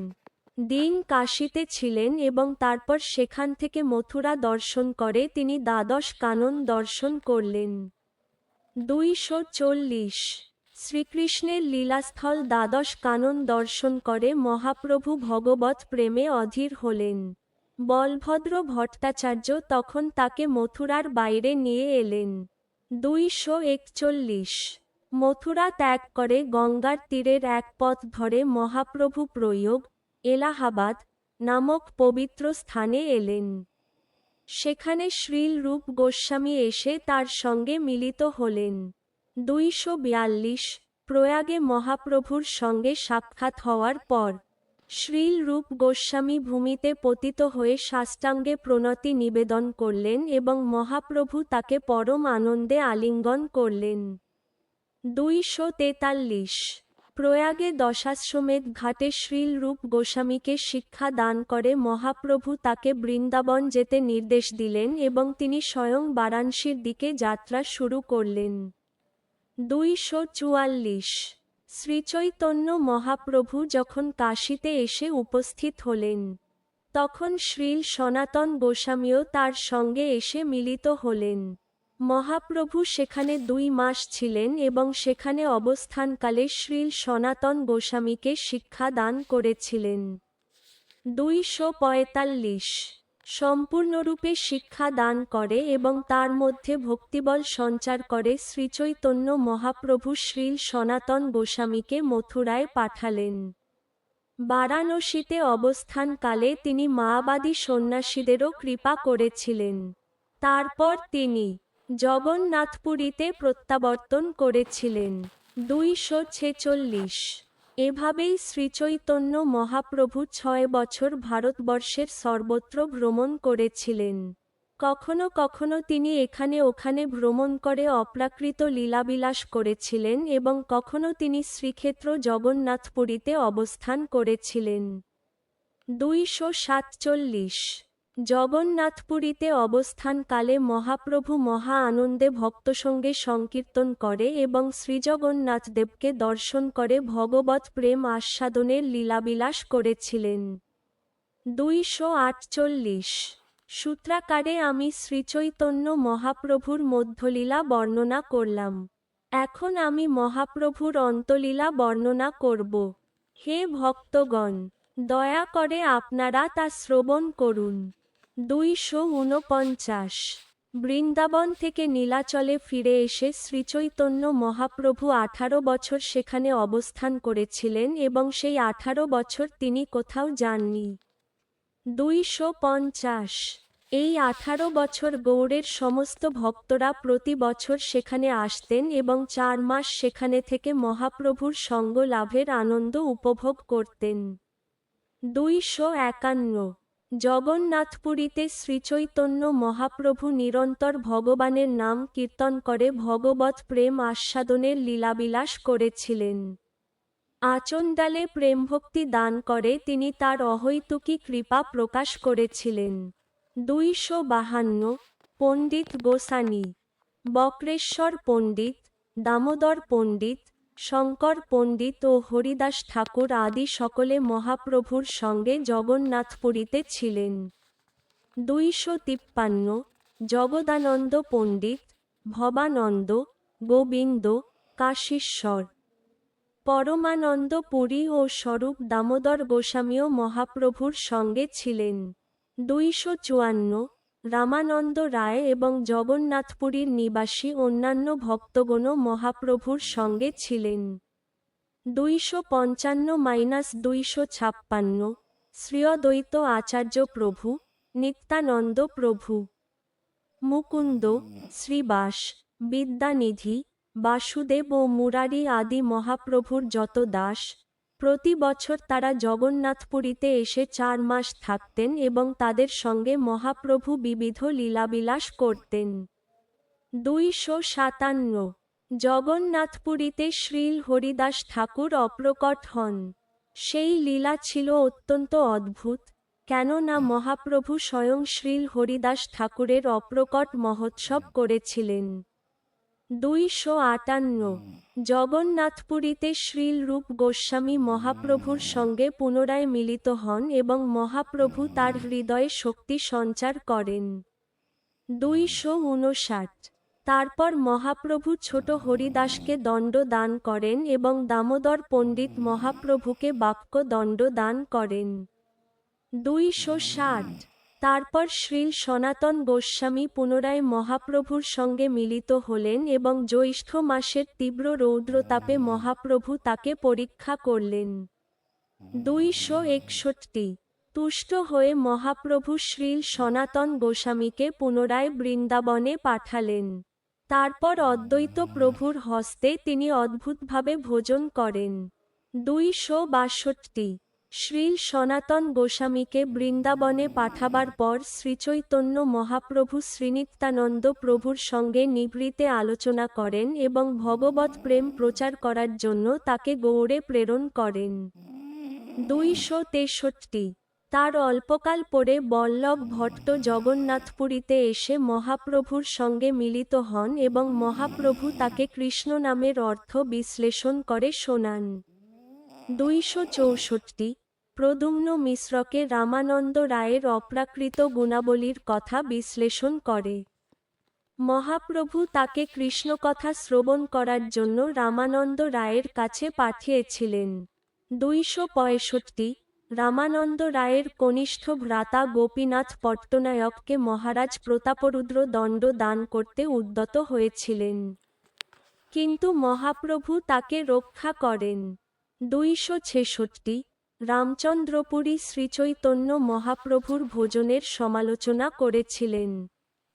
S1: দিন কাশীতে ছিলেন এবং তারপর সেখান থেকে মথুরা দর্শন করে তিনি দ্বাদশ কানন দর্শন করলেন। 240 শ্রীকৃষ্ণের লীলাস্থল দ্বাদশ কানন দর্শন করে মহাপ্রভু ভগবৎ প্রেমে অধীর হলেন। বলভদ্র ভট্টাচার্য তখন তাকে মথুরার বাইরে নিয়ে এলেন। 241 মথুরা ত্যাগ করে গঙ্গার তীরের এক পথ ধরে মহাপ্রভু প্রয়োগ, এলাহাবাদ নামক পবিত্র স্থানে এলেন। সেখানে শ্রীল রূপ গোস্বামী এসে তার সঙ্গে মিলিত হলেন। 242 প্রয়াগে মহাপ্রভুর সঙ্গে সাক্ষাৎ হওয়ার পর শ্রীল রূপ গোস্বামী ভূমিতে পতিত হয়ে সাষ্টাঙ্গে প্রণতি নিবেদন করলেন এবং মহাপ্রভু তাকে পরম আনন্দে আলিঙ্গন করলেন। 243 প্রয়াগে দশাশ্বমেধ ঘাটে শ্রীল রূপ গোস্বামীকে শিক্ষা দান করে মহাপ্রভু তাকে বৃন্দাবন যেতে নির্দেশ দিলেন এবং তিনি স্বয়ং বারাণসীর দিকে যাত্রা শুরু করলেন। 244 শ্রীচৈতন্য মহাপ্রভু যখন কাশীতে এসে উপস্থিত হলেন, তখন শ্রীল সনাতন গোস্বামীও তার সঙ্গে এসে মিলিত হলেন। মহাপ্রভু সেখানে 2 মাস ছিলেন এবং সেখানে অবস্থানকালে শ্রীল সনাতন গোস্বামীকে শিক্ষা দান করেছিলেন। 245 সম্পূর্ণরূপে শিক্ষা দান করে এবং তার মধ্যে ভক্তিবল সঞ্চার করে শ্রীচৈতন্য মহাপ্রভু শ্রীল সনাতন গোস্বামীকে মথুরায় পাঠালেন। বারাণসীতে অবস্থানকালে তিনি মায়াবাদী সন্ন্যাসীদেরও কৃপা করেছিলেন। তারপর তিনি জগন্নাথপুরীতে প্রত্যাবর্তন করেছিলেন। 246 এভাবেই শ্রীচৈতন্য মহাপ্রভু 6 বছর ভারতবর্ষের সর্বত্র ভ্রমণ করেছিলেন। কখনো কখনো তিনি এখানে ওখানে ভ্রমণ করে অপ্রাকৃত লীলাবিলাস করেছিলেন এবং কখনো তিনি শ্রীক্ষেত্র জগন্নাথপুরীতে অবস্থান করেছিলেন। 247 জগন্নাথপুরীতে অবস্থানকালে মহাপ্রভু মহা আনন্দে ভক্তসঙ্গে সংকীর্তন করে এবং শ্রীজগন্নাথদেবকে দর্শন করে ভগবৎ প্রেম আস্বাদনের লীলাবিলাস করেছিলেন। 248 সূত্রাকারে আমি শ্রীচৈতন্য মহাপ্রভুর মধ্যলীলা বর্ণনা করলাম। এখন আমি মহাপ্রভুর অন্তলীলা বর্ণনা করব। হে ভক্তগণ, দয়া করে আপনারা তা শ্রবণ করুন। 249 বৃন্দাবন থেকে নীলাচলে ফিরে এসে শ্রীচৈতন্য মহাপ্রভু 18 বছর সেখানে অবস্থান করেছিলেন এবং সেই 18 বছর তিনি কোথাও যাননি। 250 এই 18 বছর গৌড়ের সমস্ত ভক্তরা প্রতি বছর সেখানে আসতেন এবং 4 মাস সেখানে থেকে মহাপ্রভুর সঙ্গ লাভের আনন্দ উপভোগ করতেন। 251 জগন্নাথপুরীতে শ্রীচৈতন্য মহাপ্রভু নিরন্তর ভগবানের নাম কীর্তন করে ভগবৎ প্রেম আস্বাদনের লীলাবিলাস করেছিলেন। আচণ্ডালে প্রেমভক্তি দান করে তিনি তার অহৈতুকী কৃপা প্রকাশ করেছিলেন। 252 পণ্ডিত গোসানি, বক্রেশ্বর পণ্ডিত, দামোদর পণ্ডিত, শঙ্কর পণ্ডিত ও হরিদাস ঠাকুর আদি সকলে মহাপ্রভুর সঙ্গে জগন্নাথপুরীতে ছিলেন। 253 জগদানন্দ পণ্ডিত, ভবানন্দ, গোবিন্দ, কাশীশ্বর, পরমানন্দ পুরী ও স্বরূপ দামোদর গোস্বামীও মহাপ্রভুর সঙ্গে ছিলেন। 254 রামানন্দ রায় এবং জগন্নাথপুরীর নিবাসী অন্যান্য ভক্তগণও মহাপ্রভুর সঙ্গে ছিলেন। 255-256 শ্রীঅদ্বৈত আচার্য প্রভু, নিত্যানন্দ প্রভু, মুকুন্দ, শ্রীবাস, বিদ্যানিধি, বাসুদেব ও মুরারি আদি মহাপ্রভুর যত দাস, প্রতি বছর তারা জগন্নাথপুরীতে এসে 4 মাস থাকতেন এবং তাদের সঙ্গে মহাপ্রভু বিবিধ লীলাবিলাস করতেন। 257 জগন্নাথপুরীতে শ্রীল হরিদাস ঠাকুর অপ্রকট হন। সেই লীলা ছিল অত্যন্ত অদ্ভুত, কেননা মহাপ্রভু স্বয়ং শ্রীল হরিদাস ঠাকুরের অপ্রকট মহোৎসব করেছিলেন। 258 জগন্নাথপুরীতে শ্রীল রূপ গোস্বামী মহাপ্রভুর সঙ্গে পুনরায় মিলিত হন এবং মহাপ্রভু তার হৃদয়ে শক্তি সঞ্চার করেন। 259 তারপর মহাপ্রভু ছোট হরিদাসকে দণ্ড দান করেন এবং দামোদর পণ্ডিত মহাপ্রভুকে বাক্য দণ্ড দান করেন। 260 তারপর শ্রীল সনাতন গোস্বামী পুনরায় মহাপ্রভুর সঙ্গে মিলিত হলেন এবং জ্যৈষ্ঠ মাসের তীব্র রৌদ্রতাপে মহাপ্রভু তাকে পরীক্ষা করলেন। 261 তুষ্ট হয়ে মহাপ্রভু শ্রীল সনাতন গোস্বামীকে পুনরায় বৃন্দাবনে পাঠালেন। তারপর অদ্বৈত প্রভুর হস্তে তিনি অদ্ভুতভাবে ভোজন করেন। 262 শ্রীল সনাতন গোস্বামীকে বৃন্দাবনে পাঠাবার পর শ্রীচৈতন্য মহাপ্রভু শ্রীনিত্যানন্দ প্রভুর সঙ্গে নিভৃতে আলোচনা করেন এবং ভগবৎ প্রেম প্রচার করার জন্য তাকে গৌড়ে প্রেরণ করেন। 263 তার অল্পকাল পরে বল্লভ ভট্ট জগন্নাথপুরীতে এসে মহাপ্রভুর সঙ্গে মিলিত হন এবং মহাপ্রভু তাকে কৃষ্ণ নামের অর্থ বিশ্লেষণ করে শোনান। 264 প্রদ্যুম্ন মিশ্রকে রামানন্দ রায়ের অপ্রাকৃত গুণাবলীর কথা বিশ্লেষণ করে। মহাপ্রভু তাকে কৃষ্ণকথা শ্রবণ করার জন্য রামানন্দ রায়ের কাছে পাঠিয়েছিলেন। 265 রামানন্দ রায়ের কনিষ্ঠ ভ্রাতা গোপীনাথ পট্টনায়ককে মহারাজ প্রতাপরুদ্র দণ্ড দান করতে উদ্যত হয়েছিলেন, কিন্তু মহাপ্রভু তাকে রক্ষা করেন। 266 রামচন্দ্রপুরী শ্রীচৈতন্য মহাপ্রভুর ভোজনের সমালোচনা করেছিলেন,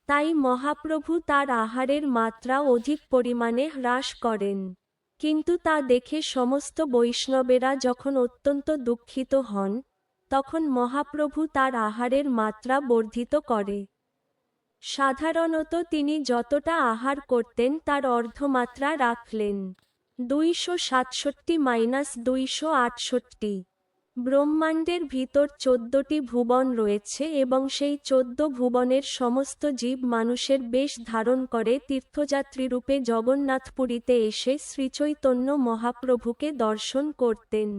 S1: তাই মহাপ্রভু তার আহারের মাত্রা অধিক পরিমাণে হ্রাস করেন, কিন্তু তা দেখে সমস্ত বৈষ্ণবেরা যখন অত্যন্ত দুঃখিত হন, তখন মহাপ্রভু তার আহারের মাত্রা বর্ধিত করে। সাধারণত তিনি যতটা আহার করতেন তার অর্ধমাত্রা রাখলেন। 267-268 ব্রহ্মাণ্ডের ভিতর 14টি ভুবন রয়েছে এবং সেই 14 ভুবনের সমস্ত জীব মানুষের বেশ ধারণ করে তীর্থযাত্রীরূপে জগন্নাথপুরীতে এসে শ্রীচৈতন্য মহাপ্রভুকে দর্শন করতেন।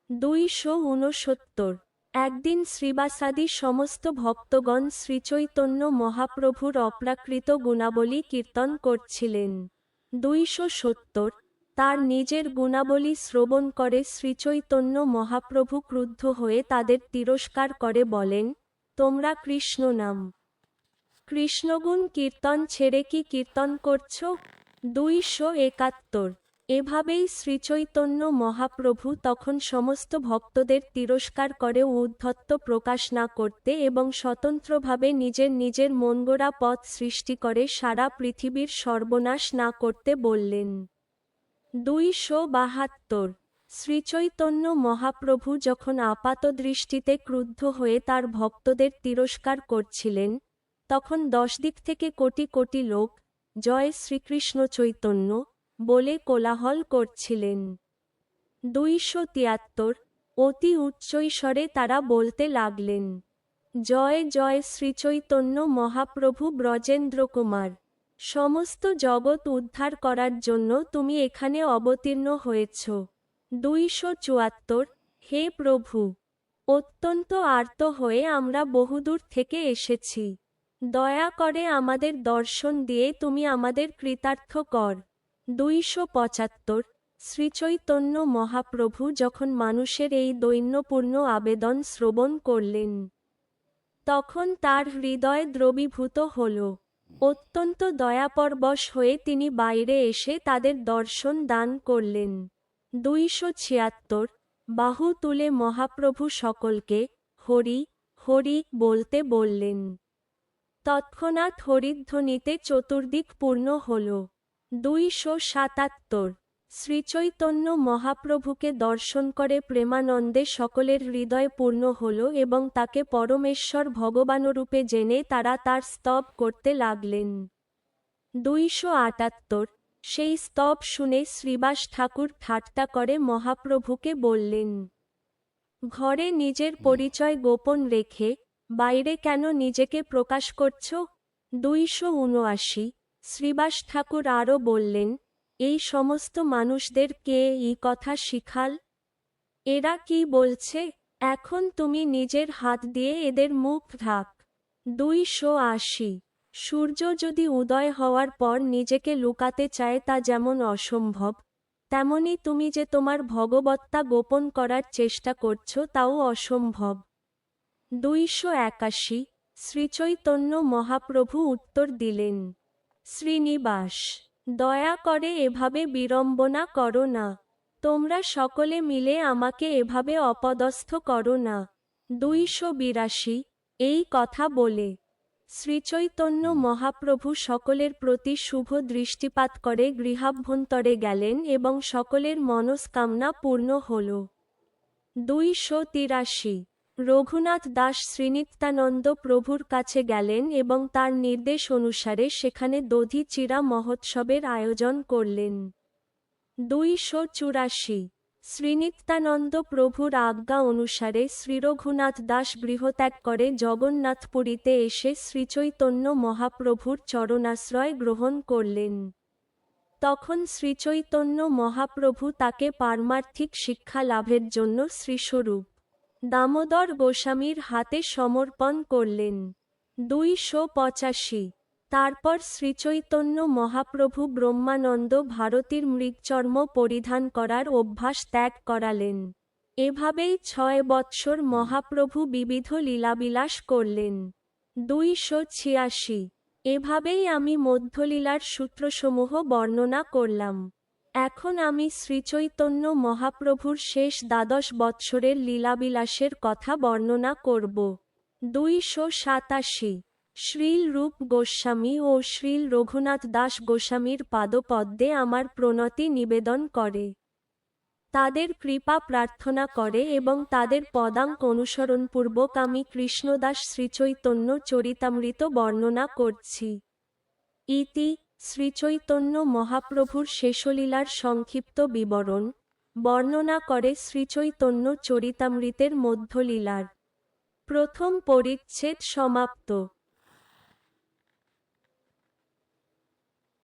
S1: 269 একদিন শ্রীবাসাদি সমস্ত ভক্তগণ শ্রীচৈতন্য মহাপ্রভুর অপ্রাকৃত গুণাবলী কীর্তন করছিলেন। 270 তার নিজের গুণাবলী শ্রবণ করে শ্রীচৈতন্য মহাপ্রভু ক্রুদ্ধ হয়ে তাদের তিরস্কার করে বলেন, তোমরা কৃষ্ণ নাম কৃষ্ণগুণ কীর্তন ছেড়ে কি কীর্তন করছ? 271 এভাবেই শ্রীচৈতন্য মহাপ্রভু তখন সমস্ত ভক্তদের তিরস্কার করে ঔদ্ধত্য প্রকাশ না করতে এবং স্বতন্ত্রভাবে নিজের নিজের মনগড়া পথ সৃষ্টি করে সারা পৃথিবীর সর্বনাশ না করতে বললেন। 272 শ্রীচৈতন্য মহাপ্রভু যখন আপাতদৃষ্টিতে ক্রুদ্ধ হয়ে তার ভক্তদের তিরস্কার করছিলেন, তখন 10 দিক থেকে কোটি কোটি লোক জয় শ্রীকৃষ্ণ চৈতন্য বলে কোলাহল করছিলেন। 273 অতি উচ্চৈস্বরে তারা বলতে লাগলেন, জয় জয় শ্রীচৈতন্য মহাপ্রভু ব্রজেন্দ্র কুমার, সমস্ত জগৎ উদ্ধার করার জন্য তুমি এখানে অবতীর্ণ হয়েছ। 274 হে প্রভু, অত্যন্ত আর্ত হয়ে আমরা বহুদূর থেকে এসেছি, দয়া করে আমাদের দর্শন দিয়ে তুমি আমাদের কৃতার্থ কর। 275 শ্রীচৈতন্য মহাপ্রভু যখন মানুষের এই দৈন্যপূর্ণ আবেদন শ্রবণ করলেন, তখন তার হৃদয় দ্রবীভূত হল। অত্যন্ত দয়াপরবশ হয়ে তিনি বাইরে এসে তাদের দর্শন দান করলেন। 276 বাহু তুলে মহাপ্রভু সকলকে হরি হরি বলতে বললেন। তৎক্ষণাৎ হরিধ্বনিতে চতুর্দিক পূর্ণ হল। 277 শ্রীচৈতন্য মহাপ্রভুকে দর্শন করে প্রেমানন্দে সকলের হৃদয় পূর্ণ হল এবং তাকে পরমেশ্বর ভগবানরূপে জেনে তারা তার স্তব করতে লাগলেন। 278 সেই স্তব শুনে শ্রীবাস ঠাকুর ঠাট্টা করে মহাপ্রভুকে বললেন, ঘরে নিজের পরিচয় গোপন রেখে বাইরে কেন নিজেকে প্রকাশ করছ? 279 শ্রীবাস ঠাকুর আরও বললেন, এই সমস্ত মানুষদের কে এই কথা শিখাল? এরা কি বলছে? এখন তুমি নিজের হাত দিয়ে এদের মুখ ঢাক। 280 সূর্য যদি উদয় হওয়ার পর নিজেকে লুকাতে চায় তা যেমন অসম্ভব, তেমনি তুমি যে তোমার ভগবত্তা গোপন করার চেষ্টা করছ তাও অসম্ভব। 281 শ্রীচৈতন্য মহাপ্রভু উত্তর দিলেন, শ্রীনিবাস, দয়া করে এভাবে বিড়ম্বনা করো না, তোমরা সকলে মিলে আমাকে এভাবে অপদস্থ করো না। 282 এই কথা বলে শ্রীচৈতন্য মহাপ্রভু সকলের প্রতি শুভ দৃষ্টিপাত করে গৃহাভ্যন্তরে গেলেন এবং সকলের মনস্কামনা পূর্ণ হল। 283 রঘুনাথ দাস শ্রীনিত্যানন্দ প্রভুর কাছে গেলেন এবং তার নির্দেশ অনুসারে সেখানে দধি চিরা মহোৎসবের আয়োজন করলেন। 284 শ্রীনিত্যানন্দ প্রভুর আজ্ঞা অনুসারে শ্রীরঘুনাথ দাস গৃহত্যাগ করে জগন্নাথপুরীতে এসে শ্রীচৈতন্য মহাপ্রভুর চরণাশ্রয় গ্রহণ করলেন। তখন শ্রীচৈতন্য মহাপ্রভু তাকে পারমার্থিক শিক্ষা লাভের জন্য শ্রীস্বরূপ দামোদর গোস্বামীর হাতে সমর্পণ করলেন। 285 তারপর শ্রীচৈতন্য মহাপ্রভু ব্রহ্মানন্দ ভারতীর মৃগচর্ম পরিধান করার অভ্যাস ত্যাগ করালেন। এভাবেই 6 বৎসর মহাপ্রভু বিবিধ লীলাবিলাস করলেন। 286 এভাবেই আমি মধ্যলীলার সূত্রসমূহ বর্ণনা করলাম। এখন আমি শ্রীচৈতন্য মহাপ্রভুর শেষ 12 বৎসরের লীলাবিলাসের কথা বর্ণনা করব। 287 শ্রীল রূপ গোস্বামী ও শ্রীল রঘুনাথ দাস গোস্বামীর পাদপদ্মে আমার প্রণতি নিবেদন করে, তাদের কৃপা প্রার্থনা করে এবং তাদের পদাঙ্ক অনুসরণপূর্বক আমি কৃষ্ণদাস শ্রীচৈতন্য চরিতামৃত বর্ণনা করছি। ইতি শ্রীচৈতন্য মহাপ্রভুর শেষলীলার সংক্ষিপ্ত বিবরণ বর্ণনা করে শ্রীচৈতন্য চরিতামৃতের মধ্যলীলার প্রথম পরিচ্ছেদ সমাপ্ত।